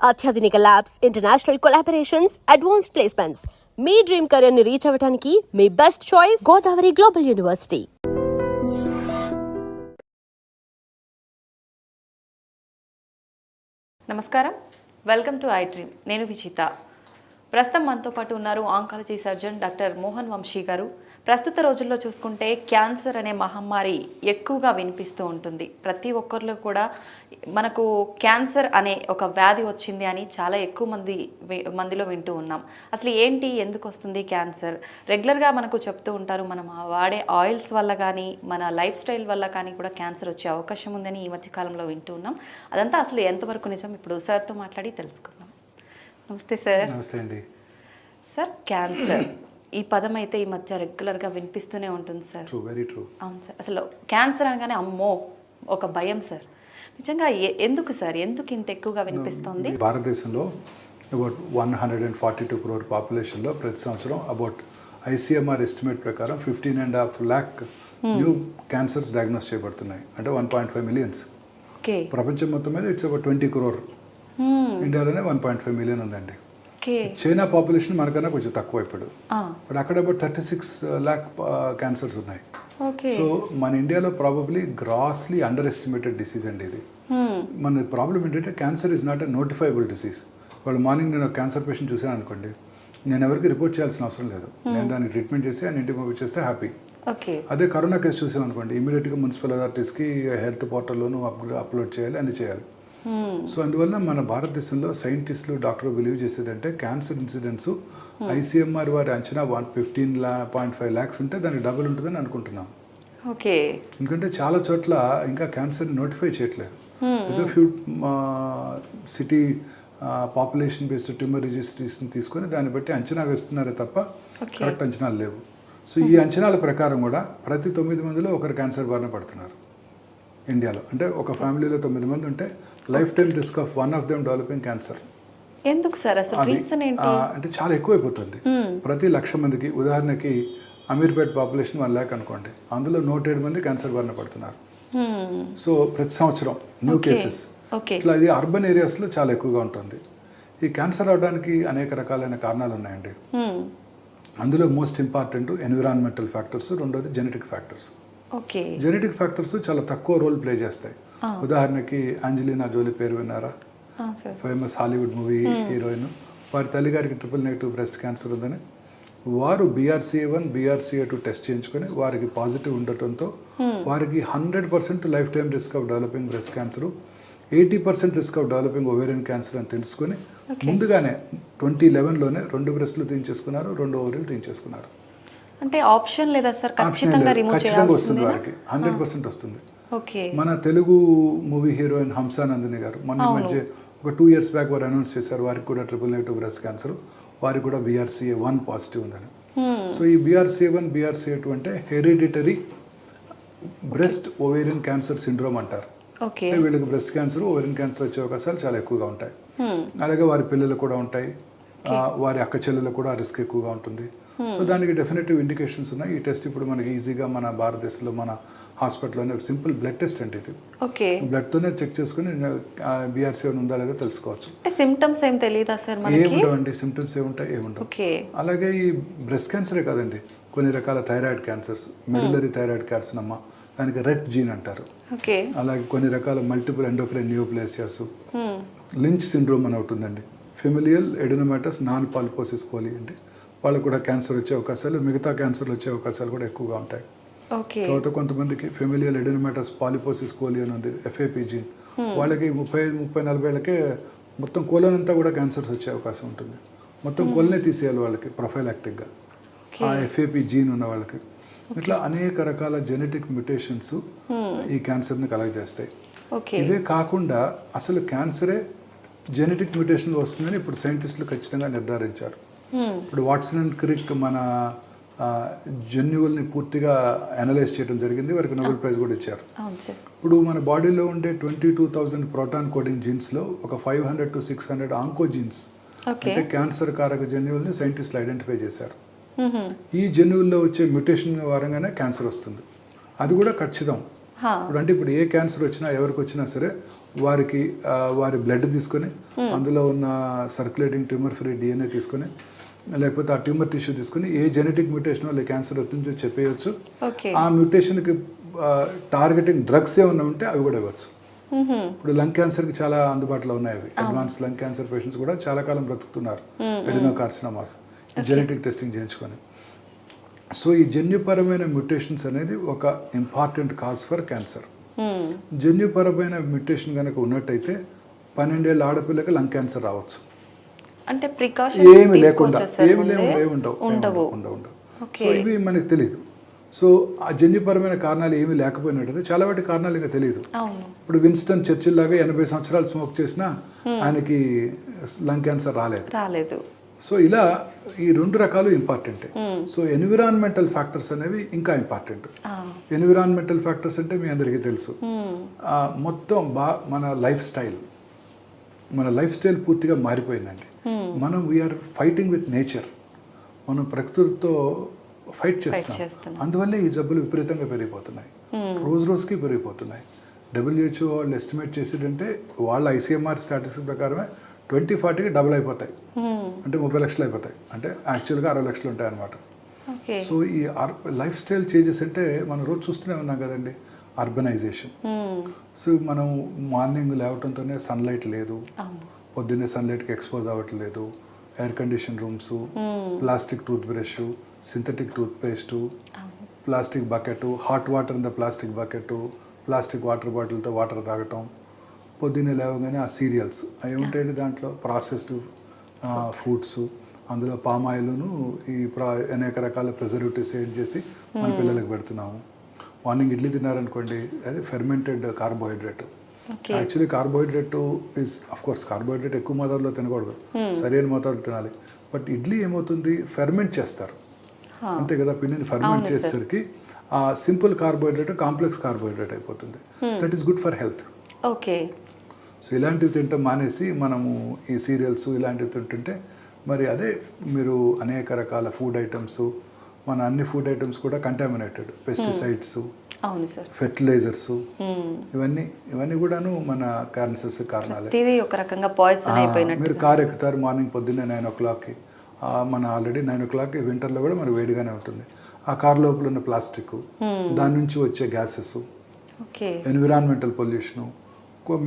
అత్యాధునిక labs, international collaborations, advanced placements. మీ dream career ని రీచ్ అవ్వడానికి మీ best choice Godavari global university. నమస్కారం, వెల్కమ్ టు ఐ డ్రీమ్. నేను విచిత. ప్రస్తుతం మనతో పాటు ఉన్నారు oncology surgeon doctor Mohan Vamsi garu. ప్రస్తుత రోజుల్లో చూసుకుంటే క్యాన్సర్ అనే మహమ్మారి ఎక్కువగా వినిపిస్తూ ఉంటుంది. ప్రతి ఒక్కరిలో కూడా మనకు క్యాన్సర్ అనే ఒక వ్యాధి వచ్చింది అని చాలా ఎక్కువ మందిలో వింటూ ఉన్నాం. అసలు ఏంటి, ఎందుకు వస్తుంది క్యాన్సర్? రెగ్యులర్గా మనకు చెప్తూ ఉంటారు, మనం వాడే ఆయిల్స్ వల్ల కానీ మన లైఫ్ స్టైల్ వల్ల కానీ కూడా క్యాన్సర్ వచ్చే అవకాశం ఉందని ఈ మధ్య కాలంలో వింటూ ఉన్నాం. అదంతా అసలు ఎంతవరకు నిజం, ఇప్పుడు సార్తో మాట్లాడి తెలుసుకుందాం. నమస్తే సార్. నమస్తే అండి. సార్, క్యాన్సర్ ఈ పదం అయితే ఈ మధ్య రెగ్యులర్గా వినిపిస్తూనే ఉంటుంది సార్. True, very true. అవును సార్. అసలు క్యాన్సర్ అనగానే అమ్మో ఒక భయం సార్. నిజంగా ఎందుకు సార్, ఎందుకు ఇంత ఎక్కువగా వినిపిస్తుంది? భారతదేశంలో అబౌట్ 142 crore పాపులేషన్లో ప్రతి సంవత్సరం అబౌట్ ICMR ఎస్టిమేట్ ప్రకారం 15.5 lakh న్యూ క్యాన్సర్స్ డయాగ్నోస్ చేయబడుతున్నాయి. అంటే 1.5 million. ఓకే. ప్రపంచం మొత్తం మీద ఇట్స్ అబౌట్ 20 crore. ఇండియాలోనే 1.5 million ఉందండి. చైనా పాపులేషన్ మనకన్నా కొంచెం తక్కువ ఇప్పుడు, బట్ అక్కడ అబౌట్ 36 lakh క్యాన్సర్స్ ఉన్నాయి. సో మన ఇండియాలో probably grossly under estimated disease అండి ఇది. మన ప్రాబ్లం ఏంటంటే cancer is not a notifiable disease. వాళ్ళు మార్నింగ్ నేను క్యాన్సర్ పేషెంట్ చూసాను అనుకోండి, నేను ఎవరికి రిపోర్ట్ చేయాల్సిన అవసరం లేదు. నేను దానికి ట్రీట్మెంట్ చేసి ఆయన ఇంటికి పంపించేస్తే హ్యాపీ. అదే కరోనా కేసు చూసాం అనుకోండి, ఇమీడియట్గా మున్సిపల్ అథారిటీస్కి హెల్త్ పోర్టల్లోనూ అప్లోడ్ చేయాలి, అన్ని చేయాలి. సో అందువల్ల మన భారతదేశంలో సైంటిస్టులు, డాక్టర్లు బిలీవ్ చేసేదంటే క్యాన్సర్ ఇన్సిడెంట్స్ ICMR వారి అంచనా 15.5 lakhs ఉంటే దానికి డబుల్ ఉంటుందని అనుకుంటున్నాం. ఓకే. ఎందుకంటే చాలా చోట్ల ఇంకా క్యాన్సర్ని నోటిఫై చేయట్లేదు. ఏదో few city population based tumour రిజిస్ట్రీస్ని తీసుకొని దాన్ని బట్టి అంచనా వేస్తున్నారే తప్ప కరెక్ట్ అంచనాలు లేవు. సో ఈ అంచనాల ప్రకారం కూడా ప్రతి 9 మందిలో ఒకరు క్యాన్సర్ బారిన పడుతున్నారు ఇండియాలో. అంటే ఒక ఫ్యామిలీలో 9 మంది ఉంటే life time risk of one of them developing cancer. ఎందుకు సార్ అసలు రీజన్ ఏంటి? అంటే చాలా ఎక్కువైపోతుంది. ప్రతి 1,00,000 మందికి, ఉదాహరణకి అమీర్పేట్ పాపులేషన్ 1 lakh అనుకోండి, అందులో 107 మంది క్యాన్సర్ బారిన పడుతున్నారు. సో ప్రతి సంవత్సరం న్యూ కేసెస్. ఇట్లా ఇది అర్బన్ ఏరియాస్లో చాలా ఎక్కువగా ఉంటుంది. ఈ క్యాన్సర్ అవడానికి అనేక రకాలైన కారణాలు ఉన్నాయండి. అందులో మోస్ట్ ఇంపార్టెంట్ ఎన్విరాన్మెంటల్ ఫ్యాక్టర్స్, రెండోది జెనెటిక్ ఫ్యాక్టర్స్. జెనెటిక్ ఫ్యాక్టర్స్ చాలా తక్కువ రోల్ ప్లే చేస్తాయి. ఉదాహరణకి అంజలినా జోలీ పేరు విన్నారా? Famous Hollywood movie heroine. వారి తల్లిగారికి ట్రిపుల్-నెగటివ్ బ్రెస్ట్ క్యాన్సర్ ఉందని వారు BRCA1, BRCA2 టెస్ట్ చేయించుకొని వారికి పాజిటివ్ ఉండటంతో వారికి 100% life time risk of developing breast cancer, 80% risk of developing ovarian cancer అని తెలుసుకొని ముందుగానే 2011లోనే 2 బ్రెస్ట్లు తీయించేసుకున్నారు, 2 ఓవరీలు తీయించేసుకున్నారు. అంటే ఆప్షన్ లేదా సార్? ఖచ్చితంగా వస్తుంది వారికి, 100% వస్తుంది. మన తెలుగు మూవీ హీరోయిన్ హంసానందిని గారు మొన్న మధ్య ఒక 2 years బ్యాక్ వారు అనౌన్స్ చేశారు వారికి కూడా ట్రిపుల్-నెగటివ్ బ్రెస్ట్ క్యాన్సర్, వారికి కూడా BRCA1 పాజిటివ్ ఉందని. సో ఈ BRCA1, BRCA2 అంటే hereditary breast ovarian cancer syndrome అంటారు. వీళ్ళకి బ్రెస్ట్ క్యాన్సర్, ఓవేరియన్ క్యాన్సర్ వచ్చే అవకాశాలు చాలా ఎక్కువగా ఉంటాయి. అలాగే వారి పిల్లలు కూడా ఉంటాయి, వారి అక్క చెల్లెలు కూడా రిస్క్ ఎక్కువగా ఉంటుంది. సో దానికి డెఫినెటివ్ ఇండికేషన్స్ ఉన్నాయి. ఈ టెస్ట్ ఇప్పుడు మనకి ఈజీగా మన భారతదేశంలో మన హాస్పిటల్లోనే సింపుల్ బ్లడ్ టెస్ట్ అంటే ఇది. బ్లడ్తోనే చెక్ చేసుకుని BRCA1 ఉందా లేదా తెలుసుకోవచ్చు. సిమ్టమ్స్ ఏం తెలియదా సార్? ఏముండవండి, సిమ్టమ్స్ ఏముంటాయి, ఏముండవు. అలాగే ఈ బ్రెస్ట్ క్యాన్సరే కాదండి, కొన్ని రకాల thyroid cancers, medullary thyroid carcinoma, దానికి రెట్ జీన్ అంటారు. అలాగే కొన్ని రకాల మల్టిపుల్ ఎండోక్రైన్ నియోప్లేసియాస్, లించ్ సిండ్రోమ్ అని అవుతుందండి, ఫెమిలియల్ ఎడినోమాటస్ నాన్ పాలిపోసిస్ కోలి అంటే వాళ్ళకు కూడా క్యాన్సర్ వచ్చే అవకాశాలు, మిగతా క్యాన్సర్లు వచ్చే అవకాశాలు కూడా ఎక్కువగా ఉంటాయి. తర్వాత కొంతమందికి ఫెమిలియల్ ఎడినోమాటస్ పాలిపోసిస్ కోలి అని ఉంది, FAP జీన్, వాళ్ళకి 30-40 ఏళ్ళకే మొత్తం కోలన్ అంతా కూడా క్యాన్సర్స్ వచ్చే అవకాశం ఉంటుంది. మొత్తం కోలనే తీసేయాలి వాళ్ళకి ప్రొఫైలాక్టిక్గా, ఆ FAP జీన్ ఉన్న వాళ్ళకి. ఇట్లా అనేక రకాల జెనెటిక్ మ్యుటేషన్స్ ఈ క్యాన్సర్ని కలగజేస్తాయి. ఇవే కాకుండా అసలు క్యాన్సరే జెనెటిక్ మ్యుటేషన్ వస్తుందని ఇప్పుడు సైంటిస్టులు ఖచ్చితంగా నిర్ధారించారు. ఇప్పుడు వాట్సన్ అండ్ క్రిక్ మన జన్యువుల్ని పూర్తిగా అనలైజ్ చేయడం జరిగింది, వారికి నోబెల్ ప్రైజ్ కూడా ఇచ్చారు. ఇప్పుడు మన బాడీలో ఉండే 22,000 ప్రోటాన్ కోడింగ్ జీన్స్లో ఒక 500 to 600 ఆంకోజీన్స్ అంటే క్యాన్సర్ కారక జన్యువుల్ని సైంటిస్టులు ఐడెంటిఫై చేశారు. ఈ జన్యువుల్లో వచ్చే మ్యుటేషన్ వారంగానే క్యాన్సర్ వస్తుంది. అది కూడా ఖచ్చితం. ఇప్పుడు అంటే ఇప్పుడు ఏ క్యాన్సర్ వచ్చినా ఎవరికి వచ్చినా సరే వారికి వారి బ్లడ్ తీసుకొని అందులో ఉన్న సర్క్యులేటింగ్ ట్యూమర్ ఫ్రీ డిఎన్ఏ తీసుకొని లేకపోతే ఆ ట్యూమర్ టిష్యూ తీసుకొని ఏ జెనెటిక్ మ్యూటేషన్ వల్ల క్యాన్సర్ వచ్చిందో చెప్పేయచ్చు. ఆ మ్యూటేషన్కి టార్గెటింగ్ డ్రగ్స్ ఏమన్నా ఉంటే అవి కూడా ఇవ్వచ్చు. ఇప్పుడు లంగ్ క్యాన్సర్కి చాలా అందుబాటులో ఉన్నాయి. అవి అడ్వాన్స్ లంగ్ క్యాన్సర్ పేషెంట్స్ కూడా చాలా కాలం బ్రతుకుతున్నారు ఎడినోకార్సినోమాస్ జెనెటిక్ టెస్టింగ్ చేయించుకొని. సో ఈ జన్యుపరమైన మ్యూటేషన్స్ అనేది ఒక ఇంపార్టెంట్ కాజ్ ఫర్ క్యాన్సర్. జన్యుపరమైన మ్యూటేషన్ కనుక ఉన్నట్టయితే 12 ఏళ్ళ ఆడపిల్లకి లంగ్ క్యాన్సర్ రావచ్చు. అంటే ఏమి లేకుండా ఉండవు. సో ఇవి మనకు తెలియదు. సో ఆ జన్యుపరమైన కారణాలు ఏమీ లేకపోయినట్టయితే చాలా వాటి కారణాలు ఇంకా తెలియదు. ఇప్పుడు విన్స్టన్ చర్చిల్ లాగా 80 సంవత్సరాలు స్మోక్ చేసినా ఆయనకి లంగ్ క్యాన్సర్ రాలేదు. సో ఇలా ఈ 2 రకాలు ఇంపార్టెంటే. సో ఎన్విరాన్మెంటల్ ఫ్యాక్టర్స్ అనేవి ఇంకా ఇంపార్టెంట్. ఎన్విరాన్మెంటల్ ఫ్యాక్టర్స్ అంటే మీ అందరికీ తెలుసు. మొత్తం మన లైఫ్ స్టైల్ పూర్తిగా మారిపోయిందండి. మనం వీఆర్ ఫైటింగ్ విత్ నేచర్. మనం ప్రకృతితో ఫైట్ చేస్తున్నాం. అందువల్లే ఈ జబ్బులు విపరీతంగా పెరిగిపోతున్నాయి, రోజు రోజుకి పెరిగిపోతున్నాయి. WHO వాళ్ళు ఎస్టిమేట్ చేసేటంటే వాళ్ళ ICMR స్టాటిస్టిక్స్ ప్రకారమే 2040కి డబుల్ అయిపోతాయి. అంటే 30 లక్షలు అయిపోతాయి. అంటే యాక్చువల్గా 60 లక్షలు ఉంటాయి అన్నమాట. సో ఈ లైఫ్ స్టైల్ చేంజెస్ అంటే మనం రోజు చూస్తూనే ఉన్నాం కదండి. అర్బనైజేషన్. సో మనం మార్నింగ్ లేవటంతోనే సన్లైట్ లేదు, పొద్దున్నే సన్లైట్కి ఎక్స్పోజ్ అవ్వట్లేదు, air condition rooms, plastic toothbrush, synthetic toothpaste, plastic bucket, hot water in the plastic bucket, plastic water బాటిల్తో వాటర్ తాగటం, పొద్దున్నే లేవగానే ఆ సీరియల్స్ అవి ఉంటాయండి. దాంట్లో ప్రాసెస్డ్ ఫుడ్స్, అందులో పామ్ ఆయిల్ను అనేక రకాల ప్రిజర్వేటివ్స్ యాడ్ చేసి మన పిల్లలకు పెడుతున్నాము. మార్నింగ్ ఇడ్లీ తిన్నారనుకోండి, అది fermented carbohydrate. Actually carbohydrate is of course carbohydrate ఎక్కువ మోతాదులో తినకూడదు, సరైన మోతాదులో తినాలి. బట్ ఇడ్లీ ఏమవుతుంది, ఫెర్మెంట్ చేస్తారు అంతే కదా. పిండిని ఫెర్మెంట్ చేసేసరికి ఆ సింపుల్ కార్బోహైడ్రేట్ కాంప్లెక్స్ కార్బోహైడ్రేట్ అయిపోతుంది. That is good for health. So ఇలాంటివి తింటాం మానేసి మనము ఈ సీరియల్స్ ఇలాంటివి తింటుంటే మరి అదే మీరు అనేక రకాల ఫుడ్ ఐటమ్స్, మన అన్ని ఫుడ్ ఐటమ్స్ కూడా కంటామినేటెడ్, పెస్టిసైడ్స్, ఫెర్టిలైజర్స్, ఇవన్నీ కూడాను మన క్యాన్సర్స్ కారణాలే. మీరు కార్ ఎక్కుతారు మార్నింగ్ పొద్దున్నే 9 o'clockకి, మన ఆల్రెడీ 9 o'clockకి వింటర్లో కూడా మరి వేడిగానే ఉంటుంది. ఆ కార్ లోపల ఉన్న ప్లాస్టిక్, దాని నుంచి వచ్చే గ్యాసెస్, ఎన్విరాన్మెంటల్ పొల్యూషను.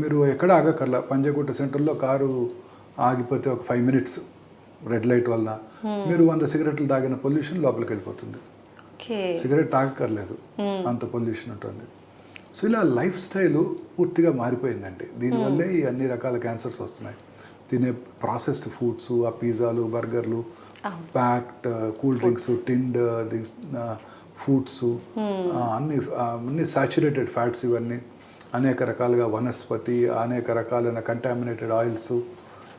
మీరు ఎక్కడ ఆగకర్లా, పంజాగుట్ట సెంటర్లో కారు ఆగిపోతే ఒక 5 minutes రెడ్ లైట్ వల్ల మీరు 100 సిగరెట్లు తాగిన పొల్యూషన్ లోపలికి వెళ్ళిపోతుంది. సిగరెట్ తాగక్కర్లేదు, అంత పొల్యూషన్ ఉంటుంది. సో ఇలా లైఫ్ స్టైల్ పూర్తిగా మారిపోయిందండి. దీనివల్లే ఈ అన్ని రకాల క్యాన్సర్స్ వస్తున్నాయి. తినే ప్రాసెస్డ్ ఫుడ్స్, ఆ పిజ్జాలు, బర్గర్లు, packed cool drinks, tinned foods, అన్ని సాచురేటెడ్ ఫ్యాట్స్, ఇవన్నీ అనేక రకాలుగా వనస్పతి, అనేక రకాలైన కంటామినేటెడ్ ఆయిల్స్,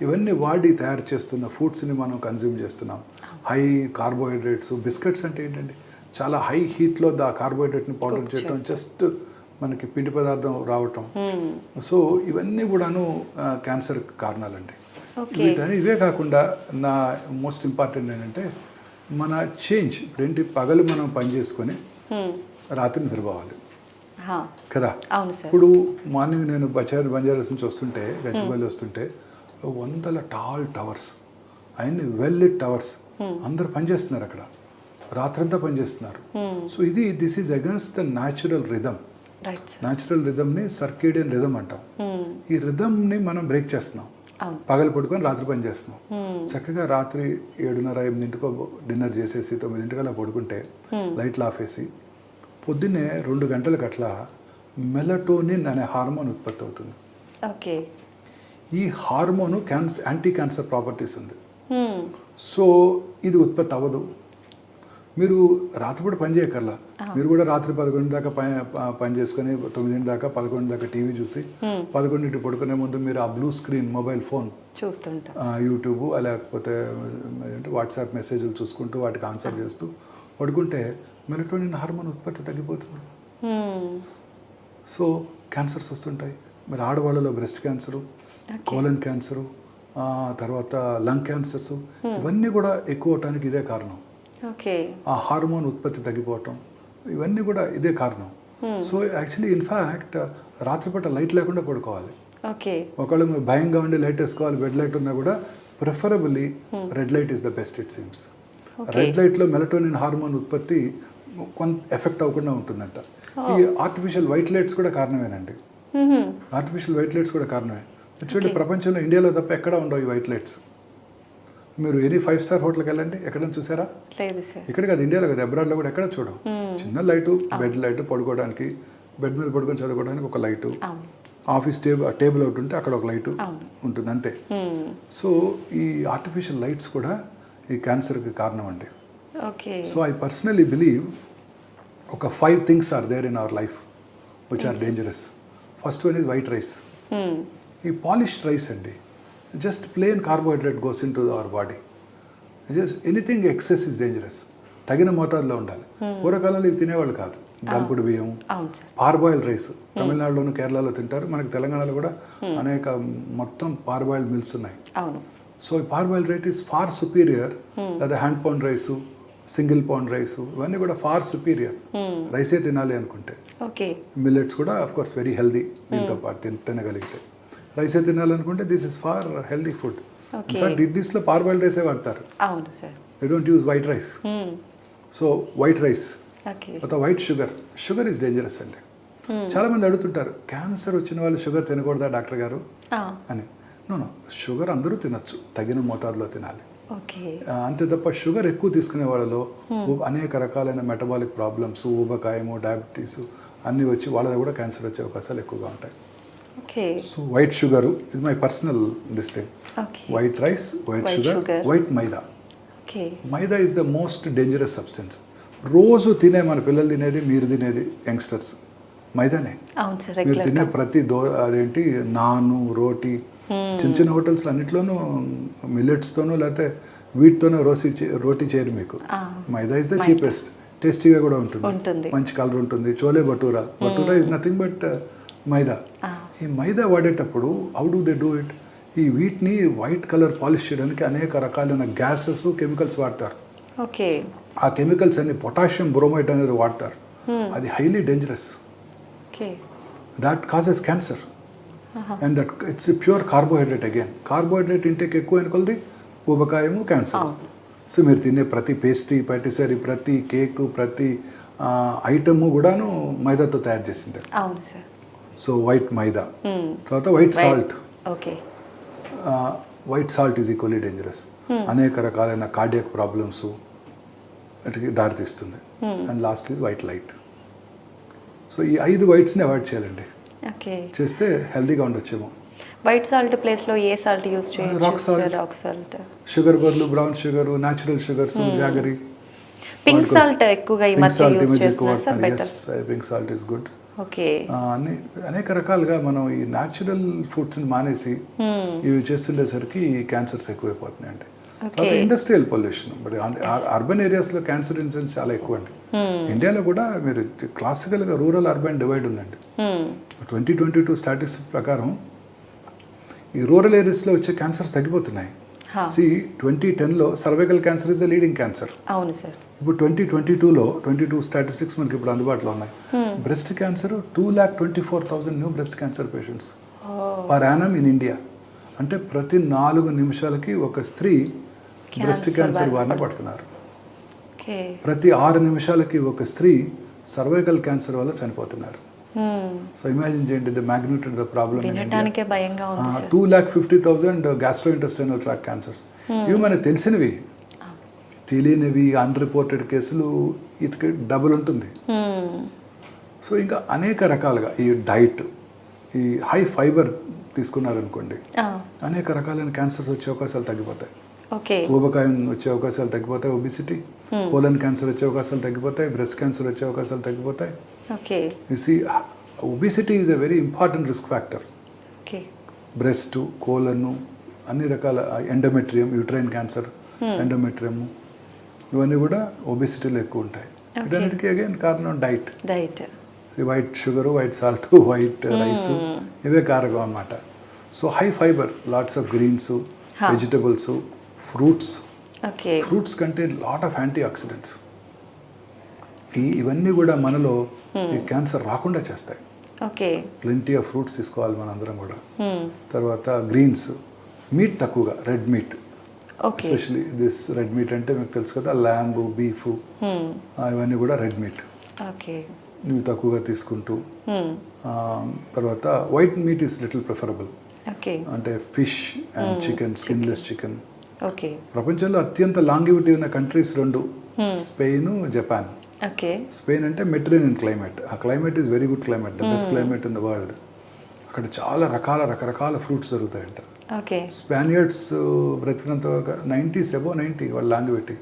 ఇవన్నీ వాడి తయారు చేస్తున్న ఫుడ్స్ని మనం కన్జ్యూమ్ చేస్తున్నాం. హై కార్బోహైడ్రేట్స్, బిస్కెట్స్ అంటే ఏంటండి, చాలా హై హీట్లో ఆ కార్బోహైడ్రేట్ని పౌడర్ చేయటం, జస్ట్ మనకి పిండి పదార్థం రావటం. సో ఇవన్నీ కూడాను క్యాన్సర్ కారణాలండి. ఇవే కాకుండా నా మోస్ట్ ఇంపార్టెంట్ ఏంటంటే మన చేంజ్. ఇప్పుడేంటి, పగలు మనం పని చేసుకొని రాత్రి నిద్రపోవాలి కదా. ఇప్పుడు మార్నింగ్ నేను బంజారాస్ నుంచి వస్తుంటే, గచ్చిబౌలి వస్తుంటే 100 టాల్ టవర్స్, అవన్నీ వెల్ లిట్ టవర్స్, అందరు పనిచేస్తున్నారు అక్కడ, రాత్రంతా పనిచేస్తున్నారు. So this is against the natural rhythm. Natural రిథమ్ని సర్కేడియన్ రిథమ్ అంటాం. ఈ రిథమ్ని మనం బ్రేక్ చేస్తున్నాం. పగలు పడుకొని రాత్రి పని చేస్తున్నాం. చక్కగా రాత్రి 7:30, 8 డిన్నర్ చేసేసి 9 పడుకుంటే లైట్లు ఆఫేసి పొద్దున్నే 2 గంటలకు అట్లా మెలటోనిన్ అనే హార్మోన్ ఉత్పత్తి అవుతుంది. ఈ హార్మోను యాంటీ క్యాన్సర్ ప్రాపర్టీస్ ఉంది. సో ఇది ఉత్పత్తి అవ్వదు. మీరు రాత్రిపూట పని చేయకర్లా, మీరు కూడా రాత్రి 11 దాకా పని చేసుకొని 9 దాకా 11 దాకా టీవీ చూసి 11 పడుకునే ముందు మీరు ఆ బ్లూ స్క్రీన్ మొబైల్ ఫోన్ చూస్తుంటారు, యూట్యూబ్ లేకపోతే వాట్సాప్ మెసేజ్లు చూసుకుంటూ వాటికి ఆన్సర్ చేస్తూ పడుకుంటే మెలటోనిన్ హార్మోన్ ఉత్పత్తి తగ్గిపోతుంది. సో క్యాన్సర్స్ వస్తుంటాయి. మరి ఆడవాళ్ళలో బ్రెస్ట్ క్యాన్సరు, కోలన్ క్యాన్సరు, తర్వాత లంగ్ క్యాన్సర్స్, ఇవన్నీ కూడా ఎక్కువ అవటానికి ఇదే కారణం. ఆ హార్మోన్ ఉత్పత్తి తగ్గిపోవటం, ఇవన్నీ కూడా ఇదే కారణం. సో యాక్చువల్లీ ఇన్ఫ్యాక్ట్ రాత్రిపూట లైట్ లేకుండా పడుకోవాలి. ఓకే. ఒకవేళ మీరు భయంగా ఉండి లైట్ వేసుకోవాలి, బెడ్ లైట్ ఉన్నా కూడా preferably red light is the best it seems. Red లైట్లో మెలటోనిన్ హార్మోన్ ఉత్పత్తి కొంత ఎఫెక్ట్ అవ్వకుండా ఉంటుందంట. ఈ ఆర్టిఫిషియల్ వైట్ లైట్స్ కూడా కారణమేనండి. ఆర్టిఫిషియల్ వైట్ లైట్స్ కూడా కారణమే. యాక్చువల్లీ ప్రపంచంలో ఇండియాలో తప్ప ఎక్కడ ఉండవు ఈ వైట్ లైట్స్. మీరు ఎనీ 5-star హోటల్కి వెళ్ళండి, ఎక్కడైనా చూసారా? లేదు సార్. ఇక్కడ కాదు, ఇండియాలో కదా, అబ్రాడ్లో కూడా ఎక్కడ చూడవు. చిన్న లైటు, బెడ్ లైట్, పడుకోవడానికి బెడ్ మీద పడుకొని చదువుకోవడానికి ఒక లైటు, ఆఫీస్ టేబుల్ ఒకటి ఉంటే అక్కడ ఒక లైటు ఉంటుంది అంతే. సో ఈ ఆర్టిఫిషియల్ లైట్స్ కూడా ఈ క్యాన్సర్కి కారణం అండి. Okay. So I personally believe ఒక 5 things are there in our life which are dangerous. First one is white rice. ఈ పాలిష్డ్ రైస్ అండి, just plain carbohydrate goes into our body. Just anything excess is dangerous. తగిన మోతాదులో ఉండాలి. పూర్వకాలంలో ఇవి తినేవాళ్ళు కాదు. దంపుడు బియ్యం, పార్బాయిల్డ్ రైస్ తమిళనాడులోను కేరళలో తింటారు. మనకి తెలంగాణలో కూడా అనేక మొత్తం పార్బాయిల్డ్ మిల్స్ ఉన్నాయి. సో ఈ parboiled rice is far superior. లేదా hand pound rice, single pound rice, ఇవన్నీ కూడా ఫార్ సుపీరియర్. రైసే తినాలి అనుకుంటే. మిల్లెట్స్ కూడా ఆఫ్ కోర్స్ వెరీ హెల్దీ. దీంతో పాటు తినగలిగితే రైసే తినాలనుకుంటే this is far healthy food. In fact ఇడ్లీస్లో పార్బాయిల్డ్ రైసే వాడతారు. They don't use white rice. So white rice, తర్వాత white sugar. Sugar is dangerous అండి. చాలా మంది అడుగుతుంటారు, క్యాన్సర్ వచ్చిన వాళ్ళు షుగర్ తినకూడదా డాక్టర్ గారు అని. నో, షుగర్ అందరూ తినొచ్చు, తగిన మోతాదులో తినాలి అంతే తప్ప షుగర్ ఎక్కువ తీసుకునే వాళ్ళలో అనేక రకాలైన మెటబాలిక్ ప్రాబ్లమ్స్, ఊబకాయము, డయాబెటీస్ అన్నీ వచ్చి వాళ్ళ కూడా క్యాన్సర్ వచ్చే అవకాశాలు ఎక్కువగా ఉంటాయి. So white sugar is my personal this thing. White rice, white sugar, white maida. Maida is the most dangerous substance. రోజు తినే మన పిల్లలు తినేది, మీరు తినేది యంగ్స్టర్స్ మైదానే. మీరు తినే ప్రతి అదేంటి నాను, రోటీ, చిన్న చిన్న హోటల్స్ అన్నింటిలోనూ మిల్లెట్స్తోనూ లేకపోతే వీటితోనూ రోటీ చేయరు మీకు. Maida is the cheapest. టేస్టీగా కూడా ఉంటుంది, మంచి కలర్ ఉంటుంది. Chole bhatura, bhatura is nothing but maida. ఈ మైదా వాడేటప్పుడు how do they do it? ఈ వీటిని వైట్ కలర్ పాలిష్ చేయడానికి అనేక రకాలైన గ్యాసెస్, కెమికల్స్ వాడతారు. ఆ కెమికల్స్ అన్ని పొటాషియం బ్రోమైడ్ అనేది వాడతారు. అది highly dangerous. That causes cancer. And that it's pure carbohydrate. Again carbohydrate intake ఎక్కువ అనుకోలది ఊబకాయము, క్యాన్సర్. సో మీరు తినే ప్రతి పేస్ట్రీ, పటిసరీ, ప్రతి కేకు, ప్రతి ఐటము కూడాను మైదాతో తయారు చేసింది. సో వైట్ మైదా. తర్వాత white salt. White salt is equally dangerous. అనేక రకాలైన కార్డియాక్ ప్రాబ్లమ్స్ దారితీస్తుంది. And last is white light. So ఈ 5 వైట్స్ని అవాయిడ్ చేయాలండి. చేస్తే హెల్తీగా ఉండొచ్చేమో. వైట్ సాల్ట్ ప్లేస్ లో ఏ సాల్ట్ యూస్ చేయొచ్చు? Rock salt. షుగర్ బదులు brown sugar, natural sugars, jaggery. Pink salt ఎక్కువగా ఈ మధ్య యూస్ చేస్తున్నారు sir. Better. Pink salt is good. అనేక రకాలుగా మనం ఈ న్యాచురల్ ఫుడ్స్ని మానేసి ఇవి చేస్తుండేసరికి క్యాన్సర్స్ ఎక్కువైపోతున్నాయండి. తర్వాత ఇండస్ట్రియల్ పొల్యూషన్. బట్ అర్బన్ ఏరియాస్లో క్యాన్సర్ ఇన్సిడెన్స్ చాలా ఎక్కువ అండి. ఇండియాలో కూడా మీరు క్లాసికల్గా రూరల్ అర్బన్ డివైడ్ ఉందండి. 2022 స్టాటిస్టిక్స్ ప్రకారం ఈ రూరల్ ఏరియాస్లో వచ్చే క్యాన్సర్స్ తగ్గిపోతున్నాయి. 2010లో cervical cancer is the leading cancer. అవును సార్. ఇప్పుడు 2022లో 22 స్టాటిస్టిక్స్ మనకి ఇప్పుడు అందుబాటులో ఉన్నాయి. Breast cancer 2,24,000 new breast cancer patients per annum in India. అంటే ప్రతి 4 నిమిషాలకి ఒక స్త్రీ బ్రెస్ట్ క్యాన్సర్ బారిన పడుతున్నారు. ప్రతి 6 నిమిషాలకి ఒక స్త్రీ సర్వైకల్ క్యాన్సర్ వల్ల చనిపోతున్నారు. సో ఇమాజిన్ చేయండి the magnitude the problem. 2,50,000 gastrointestinal tract cancers. ఇవి మనకు తెలిసినవి. తెలియనివి అన్రిపోర్టెడ్ కేసులు ఇదికి డబుల్ ఉంటుంది. సో ఇంకా అనేక రకాలుగా ఈ డైట్, ఈ హై ఫైబర్ తీసుకున్నారనుకోండి, అనేక రకాలైన క్యాన్సర్స్ వచ్చే అవకాశాలు తగ్గిపోతాయి. ఊబకాయం వచ్చే అవకాశాలు తగ్గిపోతాయి. ఒబిసిటీ, కోలన్ క్యాన్సర్ వచ్చే అవకాశాలు తగ్గిపోతాయి. బ్రెస్ట్ క్యాన్సర్ వచ్చే అవకాశాలు తగ్గిపోతాయి. You see, obesity is a very important risk factor. Breast, colon, అన్ని రకాల ఎండోమెట్రియం, యూట్రైన్ క్యాన్సర్, ఎండోమెట్రియం, ఇవన్నీ కూడా ఒబిసిటీలో ఎక్కువ ఉంటాయి. వీటన్నిటికీ అగైన్ కారణం diet. White sugar, white salt, white rice, ఇవే కారకం అన్నమాట. So high fibre, lots of greens, vegetables, fruits. Fruits కంటే లాట్ ఆఫ్ యాంటీ ఆక్సిడెంట్స్. ఇవన్నీ కూడా మనలో ఈ క్యాన్సర్ రాకుండా చేస్తాయి. ఓకే. ప్లెంటీ ఆఫ్ ఫ్రూట్స్ తీసుకోవాలి మనందరం కూడా. తర్వాత గ్రీన్స్, మీట్ తక్కువగా, red meat especially this red meat అంటే మీకు తెలుసు కదా, ల్యాంబ్, బీఫ్ ఇవన్నీ కూడా రెడ్ మీట్. ఓకే. ఇవి తక్కువగా తీసుకుంటూ తర్వాత white meat is little preferable. Okay. అంటే fish and chicken, skinless chicken. Okay. ప్రపంచంలో అత్యంత లాంగివిటీ ఉన్న countries 2, Spain, Japan. Okay. Spain అంటే మెడిటరేనియన్ క్లైమేట్. ఆ climate is very good climate, the best climate in the world. అక్కడ చాలా రకరకాల fruits దొరుకుతాయంట. Okay. స్పానియర్డ్స్ బ్రతికినంత 90 వాళ్ళ లాంగివిటీ.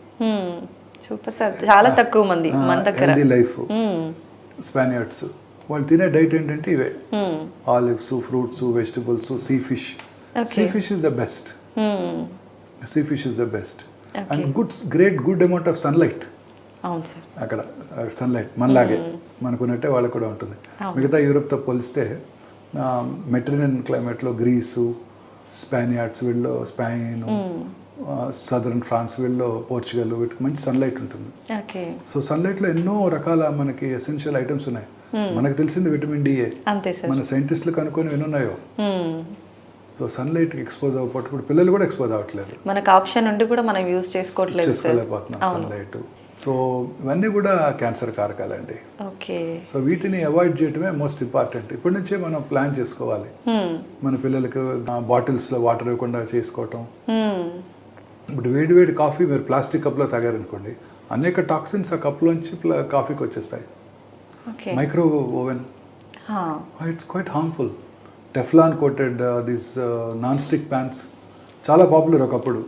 సూపర్ సార్, చాలా తక్కువ మంది మన దగ్గర. Healthy life Spaniards. వాళ్ళు తినే డైట్ ఏంటంటే ఇవే, olives, fruits, vegetables, sea fish. Sea fish is the best. Sea fish is the best and good amount of sunlight. అవును సార్. అక్కడ సన్లైట్ మనలాగే మనకున్నట్టే వాళ్ళకు కూడా ఉంటుంది. మిగతా యూరోప్తో పోలిస్తే మెడిటరేనియన్ క్లైమేట్లో గ్రీసు, స్పానియార్డ్స్ వీళ్ళు, స్పెయిన్, సదరన్ ఫ్రాన్స్ వీళ్ళు, పోర్చుగల్, వీటికి మంచి సన్లైట్ ఉంటుంది. సో సన్లైట్లో ఎన్నో రకాల మనకి ఎసెన్షియల్ ఐటమ్స్ ఉన్నాయి. మనకు తెలిసింది విటమిన్ డి. మన సైంటిస్టులు కనుక్కొని ఎన్నున్నాయో. సో సన్లైట్కి ఎక్స్పోజ్ అవ్వకపోతే పిల్లలు కూడా ఎక్స్పోజ్ అవ్వట్లేదు. మనకు ఆప్షన్ ఉండి కూడా మనం యూజ్ చేసుకోలేకపోతున్నాం సన్లైట్. సో ఇవన్నీ కూడా క్యాన్సర్ కారకాలండి. ఓకే. సో వీటిని అవాయిడ్ చేయడమే మోస్ట్ ఇంపార్టెంట్. ఇప్పటి నుంచే మనం ప్లాన్ చేసుకోవాలి. మన పిల్లలకి బాటిల్స్లో వాటర్ ఇవ్వకుండా చేసుకోవటం. ఇప్పుడు వేడి కాఫీ మీరు ప్లాస్టిక్ కప్లో తాగారనుకోండి, అనేక టాక్సిన్స్ ఆ కప్లోంచి కాఫీకి వచ్చేస్తాయి. Micro oven, it's quite harmful. Teflon coated this non stick pans చాలా పాపులర్ ఒకప్పుడు.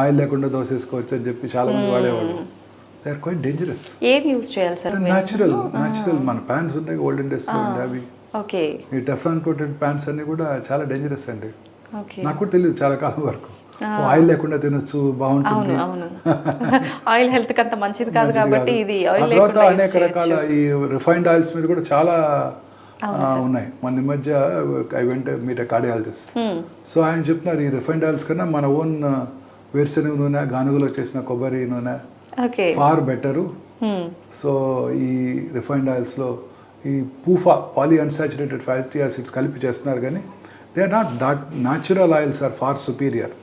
ఆయిల్ లేకుండా దోశ వేసుకోవచ్చు అని చెప్పి చాలా మంది వాడేవాళ్ళు. They are quite dangerous. ఏం యూజ్ చేయాలి సార్? న్యాచురల్ మన ప్యాన్స్ ఉంటాయి, ఓల్డెన్ డేస్ లో ఉండే అవి. ఈ టెఫ్లాన్ కోటెడ్ ప్యాన్స్ అన్ని కూడా చాలా డేంజరస్ అండి. నాకు కూడా తెలియదు చాలా కాలం వరకు. ఆయిల్ లేకుండా తినొచ్చు, బాగుంటుంది. ఆయిల్ హెల్త్ కి అంత మంచిది కాదు కాబట్టి ఇది ఆయిల్ తర్వాత అనేక రకాల ఈ రిఫైన్డ్ ఆయిల్స్ మీద కూడా చాలా ఉన్నాయి. మన ఈ మధ్య I went meet cardiologist. So ఆయన చెప్తున్నారు ఈ రిఫైన్డ్ ఆయిల్స్ కన్నా మన ఓన్ వేరుశెనగ నూనె, గానుగలో చేసిన కొబ్బరి నూనె ఫార్ బెటరు. సో ఈ రిఫైన్డ్ ఆయిల్స్లో ఈ పాలీ అన్సాచురేటెడ్ ఫ్యాటీ యాసిడ్స్ కలిపి చేస్తున్నారు, కానీ they are not that natural oils are far superior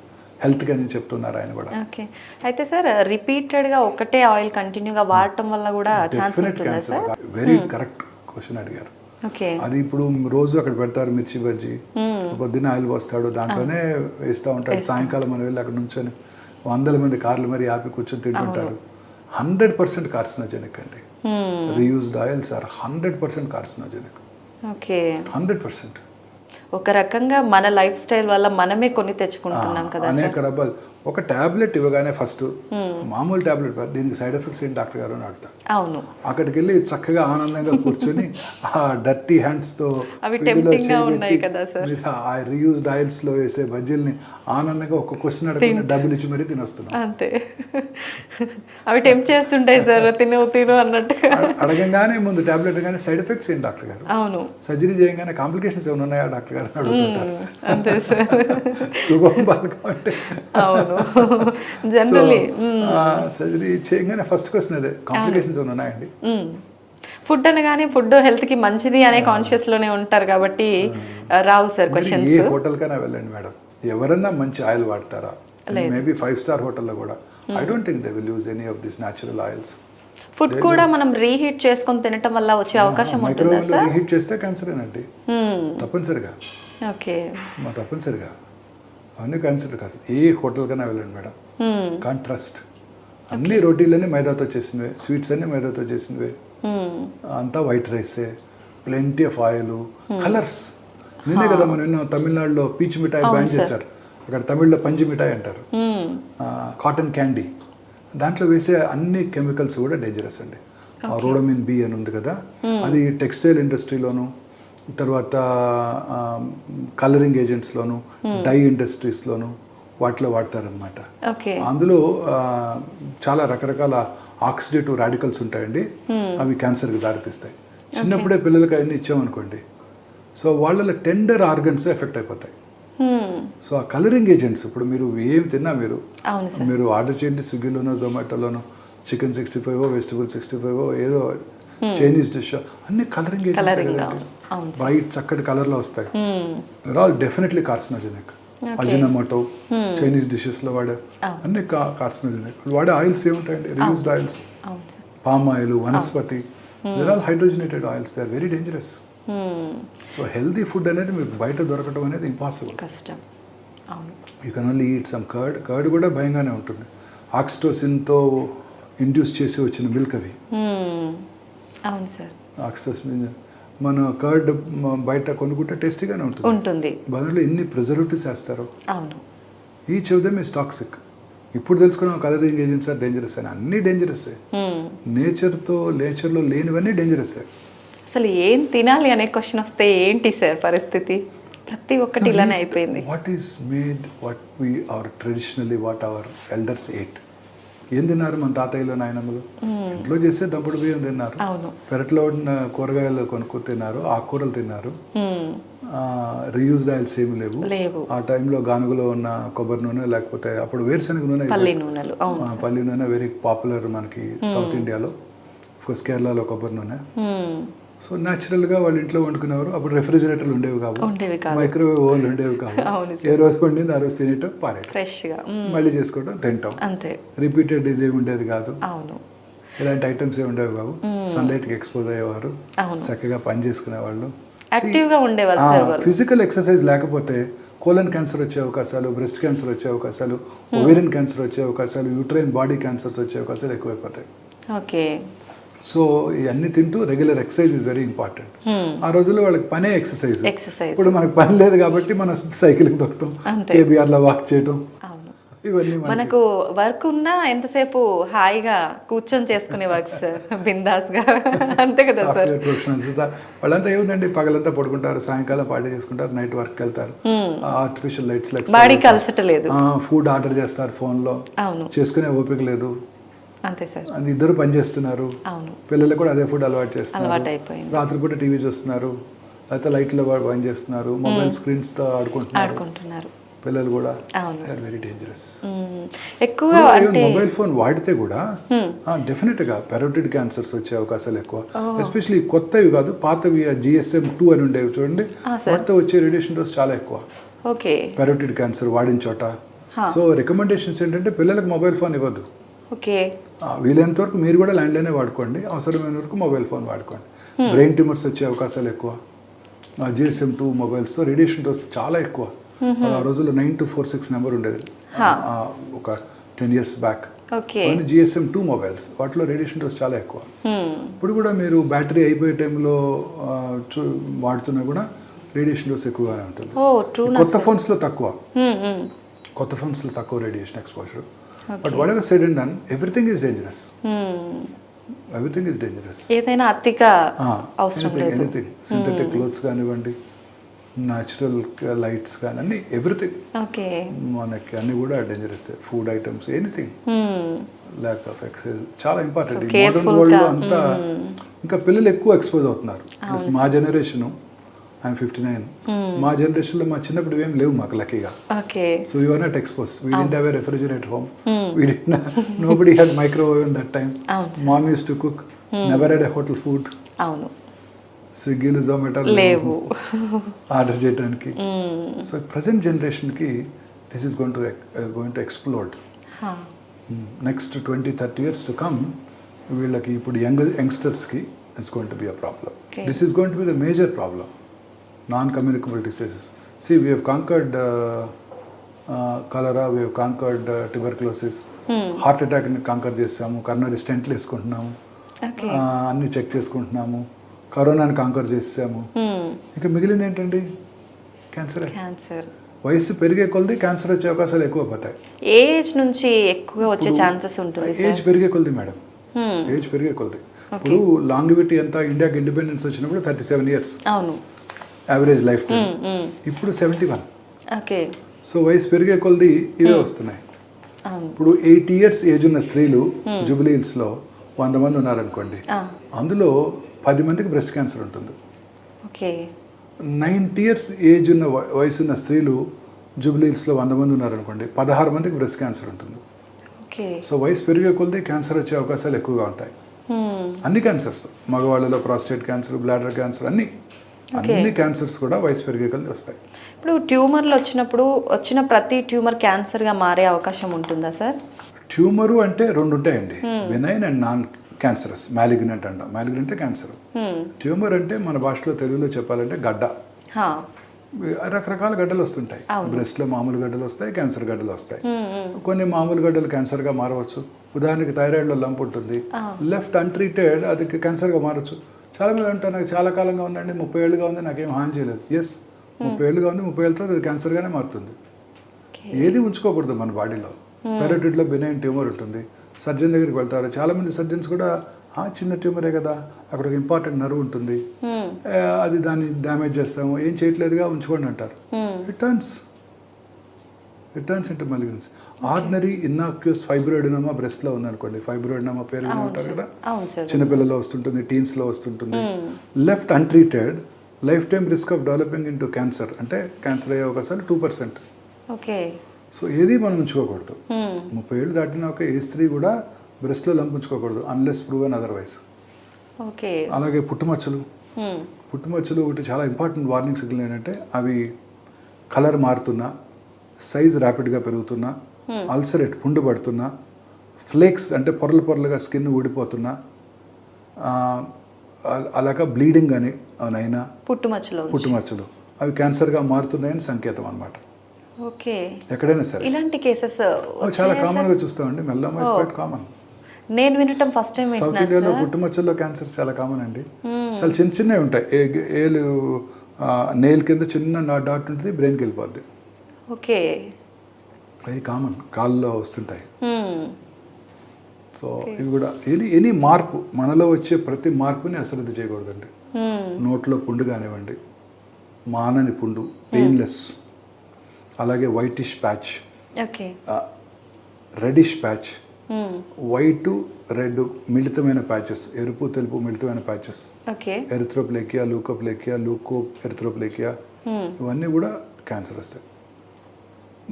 health అని చెప్తున్నారు ఆయన కూడా. ఓకే. అయితే సార్ రిపీటెడ్గా ఒకటే ఆయిల్ కంటిన్యూగా వాడటం వల్ల కూడా ఛాన్స్ ఉంటుందా సార్? వెరీ కరెక్ట్ క్వశ్చన్ అడిగారు. అది ఇప్పుడు రోజు అక్కడ పెడతారు మిర్చి బజ్జీ, పొద్దున్న ఆయిల్ పోస్తాడు, దాంట్లోనే వేస్తూ ఉంటాడు. సాయంకాలం మనం వెళ్ళి అక్కడ నుంచొని 100 మంది కార్లు మరి ఆపి కూర్చొని తింటుంటారు. 100% కార్సినోజెనిక్ అండి. Reused oils are 100% carcinogenic. 100%. ఒక రకంగా మన లైఫ్ స్టైల్ వల్ల మనమే కొన్ని తెచ్చుకుంటున్నాం కదా. అనేక రకాలు. ఒక టాబ్లెట్ ఇవ్వగానే ఫస్ట్ మామూలు టాబ్లెట్, దీనికి సైడ్ ఎఫెక్ట్స్ ఏంటి డాక్టర్ గారు అని అడుగుతారు. అవును. అక్కడికి వెళ్ళి చక్కగా ఆనందంగా కూర్చొని ఆ డర్టీ హ్యాండ్స్తో ఆ రీయూజ్డ్ ఆయిల్స్ లో వేసే బజ్జీల్ని ఆనందంగా ఒక క్వశ్చన్ అడగకుండా డబ్బులు ఇచ్చి మరీ తినొస్తున్నాం. అంతే. అవి టెంప్ట్ చేస్తుంటాయి సార్, తిను అన్నట్టు. అడగంగానే ముందు టాబ్లెట్ కానీ సైడ్ ఎఫెక్ట్స్ ఏంటి డాక్టర్ గారు? అవును. సర్జరీ చేయగానే కాంప్లికేషన్స్ ఏమైనా ఉన్నాయా డాక్టర్ గారు అని అడుగుతుంటారు. శుభం బాలకం అంటే అవును. జనరల్లీ సర్జరీ చేయగానే ఫస్ట్ క్వశ్చన్ అదే, కాంప్లికేషన్స్ ఏమైనా ఉన్నాయండి? ఫుడ్ అనగానే ఫుడ్ హెల్త్ కి మంచిది అనే కాన్షియస్ లోనే ఉంటారు కాబట్టి రావు సార్ క్వశ్చన్స్. ఏ హోటల్ కైనా వెళ్ళండి మేడం, ఎవరన్నా మంచి ఆయిల్ వాడతారా? మేబీ 5-star హోటల్లో కూడా I don't think they will use any of this natural oils. Food కూడా మనం రీహీట్ చేసుకొని తినటం వల్ల వచ్చే అవకాశం ఉంటుందా సార్? రీహీట్ చేస్తే క్యాన్సర్ ఏనండి తప్పనిసరిగా. ఓకే. తప్పనిసరిగా అవన్నీ క్యాన్సర్ కాదు. ఏ హోటల్ కన్నా వెళ్ళండి మేడం, కాన్ ట్రస్ట్. అన్ని రోటీలన్నీ మైదాతో చేసినవే, స్వీట్స్ అన్ని మైదాతో చేసినవే, అంతా వైట్ రైసే, ప్లెంటీ ఆఫ్ ఆయిల్, కలర్స్. నేనే కదా మనం ఎన్నో తమిళనాడులో పీచ్ మిఠాయి బ్యాన్ చేశారు, అక్కడ తమిళ్లో పంజి మిఠాయి అంటారు, కాటన్ క్యాండీ. దాంట్లో వేసే అన్ని కెమికల్స్ కూడా డేంజరస్ అండి. రోడమిన్ బి అని ఉంది కదా, అది టెక్స్టైల్ ఇండస్ట్రీలోను, తర్వాత కలరింగ్ ఏజెంట్స్లోను, డై ఇండస్ట్రీస్లోను వాటిలో వాడతారనమాట. అందులో చాలా రకరకాల ఆక్సిడేటివ్ రాడికల్స్ ఉంటాయండి, అవి క్యాన్సర్కి దారితీస్తాయి. చిన్నప్పుడే పిల్లలకి అవన్నీ ఇచ్చామనుకోండి, సో వాళ్ళ టెండర్ ఆర్గన్స్ ఎఫెక్ట్ అయిపోతాయి. సో ఆ కలరింగ్ ఏజెంట్స్, ఇప్పుడు మీరు ఏం తిన్నా మీరు ఆర్డర్ చేయండి స్విగ్గీలోనో జొమాటోలోనో, చికెన్ 65 వెజిటబుల్ 65 ఏదో చైనీస్ డిష్ అన్ని కలరింగ్ అవును. బ్రైట్ చక్కటి కలర్లో వస్తాయి. All definitely carcinogenic. Ajinomoto Chinese డిషెస్లో వాడే అన్ని కార్సినోజెనిక్. వాడే ఆయిల్స్ ఏముంటాయండి? Reused oils, palm oil, vanaspati, they're all hydrogenated oils. They are very dangerous. So healthy food అనేది మీకు బయట దొరకడం అనేది ఇంపాసిబుల్, కష్టం. అవును. You can only eat some curd. Curd కూడా భయంగానే ఉంటుంది. ఆక్సిటోసిన్తో ఇండ్యూస్ చేసి వచ్చిన మిల్క్ అవి. అవును సార్. ఆక్సిటోసిన్ మన కర్డ్ బయట కొనుక్కుంటే టేస్టీగానే ఉంటుంది. దానిలో ఎన్ని ప్రిజర్వేటివ్స్ వేస్తారు. అవును. Each of them is toxic. ఇప్పుడు తెలుసుకున్నాం కలరింగ్ ఏజెంట్స్ ఆర్ డేంజరస్ అని. అన్నీ డేంజరస్. నేచర్లో లేనివన్నీ డేంజరస్. అసలు ఏం తినాలి అనే క్వశ్చన్ వస్తే ఏంటి సార్ పరిస్థితి? ప్రతి ఒక్కటి ఇలానే అయిపోయింది. What is made, what we are traditionally, what our elders ate. ఏం తిన్నారు మన తాతయ్యలు నాయనమ్మలు? ఇంట్లో చేసే దంపుడు బియ్యం తిన్నారు, పెరట్లో ఉన్న కూరగాయలు కొనుక్కు తిన్నారు, ఆకుకూరలు తిన్నారు. రీయూజ్డ్ ఆయిల్స్ ఏమి లేవు. ఆ టైంలో గానుగలో ఉన్న కొబ్బరి నూనె, లేకపోతే అప్పుడు వేరుశనగ నూనె, పల్లి నూనె వెరీ పాపులర్ మనకి సౌత్ ఇండియాలో. అఫ్కోర్స్ కేరళలో కొబ్బరి నూనె. సో న్యాచురల్గా వాళ్ళు ఇంట్లో వండుకునేవారు. అప్పుడు రెఫ్రిజిరేటర్లు ఉండేవి కావు, మైక్రోవేవ్ ఓవెన్లు ఉండేవి కావు. ఏ రోజు పండింది ఆ రోజు తినేయటం, ఫ్రెష్గా మళ్ళీ చేసుకోవడం, తింటాం. రిపీటెడ్ ఇదే ఉండేది కాదు. ఇలాంటి ఐటమ్స్ ఏ ఉండేవి కావు. సన్లైట్కి ఎక్స్పోజ్ అయ్యేవారు, చక్కగా పని చేసుకునేవాళ్ళు, ఫిజికల్ ఎక్సర్సైజ్ లేకపోతే కోలన్ క్యాన్సర్ వచ్చే అవకాశాలు, బ్రెస్ట్ క్యాన్సర్ వచ్చే అవకాశాలు, ఓవేరియన్ క్యాన్సర్ వచ్చే అవకాశాలు, యూట్రైన్ బాడీ క్యాన్సర్స్ వచ్చే అవకాశాలు ఎక్కువైపోతాయి. ఓకే. సో ఇవన్నీ తింటూ regular exercise is very important. ఆ రోజుల్లో వాళ్ళకి పనే ఎక్సర్సైజ్. ఇప్పుడు మనకు పని లేదు కాబట్టి మన సైకిలింగ్ తొక్కటం, కేబీఆర్లో వాక్ చేయటం, ఇవన్నీ మనకు వర్క్ ఉన్నా ఎంతసేపు హాయిగా కూర్చొని చేసుకునే వర్క్ సార్, బిందాస్ గా. అంతే కదా సార్. ప్రొఫెషనల్స్ వాళ్ళంతా ఏముందండి, పగలంతా పడుకుంటారు, సాయంకాలం పార్టీ చేసుకుంటారు, నైట్ వర్క్ వెళ్తారు. ఆర్టిఫిషియల్ లైట్స్ బాడీకి అలసటలేదు, ఫుడ్ ఆర్డర్ చేస్తారు ఫోన్లో, చేసుకునే ఓపిక లేదు. అంతే సార్. అది ఇద్దరు పని చేస్తున్నారు. పిల్లలు కూడా అదే ఫుడ్ అలవాటు చేస్తున్నారు. రాత్రిపూట టీవీ చూస్తున్నారు, లేకపోతే లైట్లో పని చేస్తున్నారు, మొబైల్ స్క్రీన్స్ తో ఆడుకుంటున్నారు పిల్లలు కూడా. Very dangerous. ఎక్కువ మొబైల్ ఫోన్ వాడితే కూడా డెఫినెట్ గా పెరోటిడ్ క్యాన్సర్స్ వచ్చే అవకాశాలు ఎక్కువ. ఎస్పెషల్లీ కొత్తవి కాదు, పాతవి GSM-2 అని ఉండేవి చూడండి, వాటితో వచ్చే రేడియేషన్ డోస్ చాలా ఎక్కువ పెరోటిడ్ క్యాన్సర్ వాడిన చోట. సో రికమెండేషన్స్ ఏంటంటే పిల్లలకు మొబైల్ ఫోన్ ఇవ్వద్దు. వీలైనంత వరకు మీరు కూడా ల్యాండ్లైనే వాడుకోండి, అవసరమైన వరకు మొబైల్ ఫోన్ వాడుకోండి. బ్రెయిన్ ట్యూమర్స్ వచ్చే అవకాశాలు ఎక్కువ. GSM-2 మొబైల్స్తో రేడియేషన్ డోస్ చాలా ఎక్కువ. ఆ రోజుల్లో 9246 నెంబర్ ఉండేది ఒక 10 years బ్యాక్. GSM-2 మొబైల్స్, వాటిలో రేడియేషన్ డోస్ చాలా ఎక్కువ. ఇప్పుడు కూడా మీరు బ్యాటరీ అయిపోయే టైంలో వాడుతున్నా కూడా రేడియేషన్ డోస్ ఎక్కువగానే ఉంటుంది. కొత్త ఫోన్స్లో తక్కువ radiation exposure. But whatever said and done, everything is dangerous. Everything is dangerous. ఏదైనా అతిగా అవసరం లేదు. Anything. Synthetic clothes కానివ్వండి, న్యాచురల్ లైట్స్ కానీ అన్ని, ఎవ్రీథింగ్ మనకి అన్ని కూడా dangerous. Food items, anything. Lack of exercise చాలా ఇంపార్టెంట్. ఈ మోడర్న్ వరల్డ్లో అంతా ఇంకా పిల్లలు ఎక్కువ ఎక్స్పోజ్ అవుతున్నారు. ప్లస్ మా జనరేషను, ఐఎమ్ 59. మా జనరేషన్లో మా చిన్నప్పుడు ఏం లేవు మాకు లక్కీగా. So you are not expose. We didn't have a refrigerator home. We didn't, nobody had microwave in that time. Mom used to cook. Never had a hotel food. స్విగ్గీలు, జొమాటోలు లేవు ఆర్డర్ చేయడానికి. సో ప్రజెంట్ జనరేషన్కి this is going to explode. Next 20-30 years to come వీళ్ళకి, ఇప్పుడు యంగ్స్టర్స్కి it's going to be a problem. This is going to be the major problem. Non-communicable diseases. See, we have conquered cholera, we have conquered tuberculosis. Heart అటాక్ని conquer చేసాము, coronary స్టెంట్లు వేసుకుంటున్నాము, అన్ని check చేసుకుంటున్నాము, కరోనాని కాంకర్ చేసాము. ఇంకా మిగిలింది ఏంటండి? క్యాన్సర్. వయసు పెరిగే కొలది క్యాన్సర్ వచ్చే అవకాశాలు ఎక్కువ పోతాయి. ఏజ్ నుంచి ఎక్కువ వచ్చే ఛాన్సెస్ ఉంటుంది. ఏజ్ పెరిగే కొలది మేడం, ఏజ్ పెరిగే కొలది. ఇప్పుడు లాంగివిటీ ఎంత, ఇండియాకి ఇండిపెండెన్స్ వచ్చినప్పుడు 37 years యావరేజ్ లైఫ్ టైం. ఇప్పుడు 71. సో వయసు పెరిగే కొలది ఇవే వస్తున్నాయి. ఇప్పుడు 80 years ఏజ్ ఉన్న స్త్రీలు జూబ్లీ హిల్స్లో 100 మంది ఉన్నారనుకోండి, అందులో 10 మందికి బ్రెస్ట్ క్యాన్సర్ ఉంటుంది. 90 years ఏజ్ ఉన్న వయసున్న స్త్రీలు జూబ్లీ హిల్స్లో 100 మంది ఉన్నారనుకోండి, 16 మందికి బ్రెస్ట్ క్యాన్సర్ ఉంటుంది. సో వయసు పెరిగే కొలది క్యాన్సర్ వచ్చే అవకాశాలు ఎక్కువగా ఉంటాయి. అన్ని క్యాన్సర్స్, మగవాళ్ళలో ప్రాస్టేట్ క్యాన్సర్, బ్లాడర్ క్యాన్సర్, అన్ని క్యాన్సర్స్ కూడా వయసు పెరిగే కొద్దీ వస్తాయి. ఇప్పుడు ట్యూమర్లు వచ్చిన ప్రతి ట్యూమర్ క్యాన్సర్గా మారే అవకాశం ఉంటుందా సార్? ట్యూమరు అంటే రెండు ఉంటాయండి, benign and non cancerous. Malignant అంటాం. మ్యాలిగ్నెంట్ అంటే క్యాన్సర్. ట్యూమర్ అంటే మన భాషలో తెలుగులో చెప్పాలంటే గడ్డ. రకరకాల గడ్డలు వస్తుంటాయి. బ్రెస్ట్లో మామూలు గడ్డలు వస్తాయి, క్యాన్సర్ గడ్డలు వస్తాయి. కొన్ని మామూలు గడ్డలు క్యాన్సర్గా మారవచ్చు. ఉదాహరణకి థైరాయిడ్లో లంప్ ఉంటుంది, లెఫ్ట్ అన్ట్రీటెడ్ అది క్యాన్సర్గా మారచ్చు. చాలా మంది అంటారు నాకు చాలా కాలంగా ఉందండి, 30 ఏళ్ళుగా ఉంది, నాకేం హాని చేయలేదు. ఎస్, 30 ఏళ్ళుగా ఉంది, 30 ఏళ్ళతో అది క్యాన్సర్గానే మారుతుంది. ఏది ఉంచుకోకూడదు మన బాడీలో. పెరోటిడ్లో బెనైన్ ట్యూమర్ ఉంటుంది, సర్జన్ దగ్గరికి వెళ్తారు. చాలామంది సర్జన్స్ కూడా చిన్న ట్యూమరే కదా, అక్కడ ఒక ఇంపార్టెంట్ నర్వ్ ఉంటుంది, అది దాన్ని డ్యామేజ్ చేస్తాము, ఏం చేయట్లేదుగా ఉంచుకోండి అంటారు. It turns into malignancy. Ordinary innocuous fibroadenoma బ్రెస్ట్లో ఉందనుకోండి, ఫైబ్రాయిడినోమా పేరు ఉంటారు కదా, చిన్నపిల్లల్లో వస్తుంటుంది, టీన్స్లో వస్తుంటుంది. Left untreated lifetime risk of developing into cancer, అంటే క్యాన్సర్ అయ్యే అవకాశాలు 2%. ఓకే. సో ఏది మనం ఉంచుకోకూడదు. 30 ఏళ్ళు దాటిన ఒక ఏ స్త్రీ కూడా బ్రెస్ట్లో లంప్ ఉంచుకోకూడదు, అన్లెస్ ప్రూవెన్ అదర్వైజ్. ఓకే. అలాగే పుట్టుమచ్చలు ఒకటి చాలా ఇంపార్టెంట్ వార్నింగ్ సిగ్నల్ ఏంటంటే, అవి కలర్ మారుతున్నా, సైజ్ ర్యాపిడ్గా పెరుగుతున్నా, అల్సరేట్ పుండు పడుతున్నా, ఫ్లేక్స్ అంటే పొరలుగా స్కిన్ ఊడిపోతున్నా, అలాగా బ్లీడింగ్ అని అవునైనా పుట్టుమచ్చలు అవి క్యాన్సర్గా మారుతున్నాయని సంకేతం అన్నమాట. ఓకే. ఎక్కడైనా సరే ఇలాంటి కేసెస్ చాలా కామన్గా చూస్తామండి. మెల్లమ్మ ఇస్ క్వైట్ కామన్. నేను వినటం ఫస్ట్ టైం. సౌత్ ఇండియాలో పుట్టుమచ్చల్లో క్యాన్సర్స్ చాలా కామన్ అండి. చాలా చిన్నవి ఉంటాయి. ఏలు నెయిల్ కింద చిన్న డాట్ ఉంటుంది, బ్రెయిన్కి వెళ్ళిపోద్ది. ఓకే. వెరీ కామన్, కాళ్ళలో వస్తుంటాయి. సో ఇవి కూడా ఎనీ మార్పు, మనలో వచ్చే ప్రతి మార్పుని అశ్రద్ధ చేయకూడదండి. నోట్లో పుండు కానివ్వండి, మానని పుండు, పెయిన్లెస్, అలాగే whitish patch, reddish patch, white red మిళితమైన ప్యాచెస్, ఎరుపు తెలుపు మిళితమైన ప్యాచెస్, ఎరిథ్రోప్లేకియా, లూకో ఎరిథ్రోప్లేకియా, ఇవన్నీ కూడా క్యాన్సర్ వస్తాయి,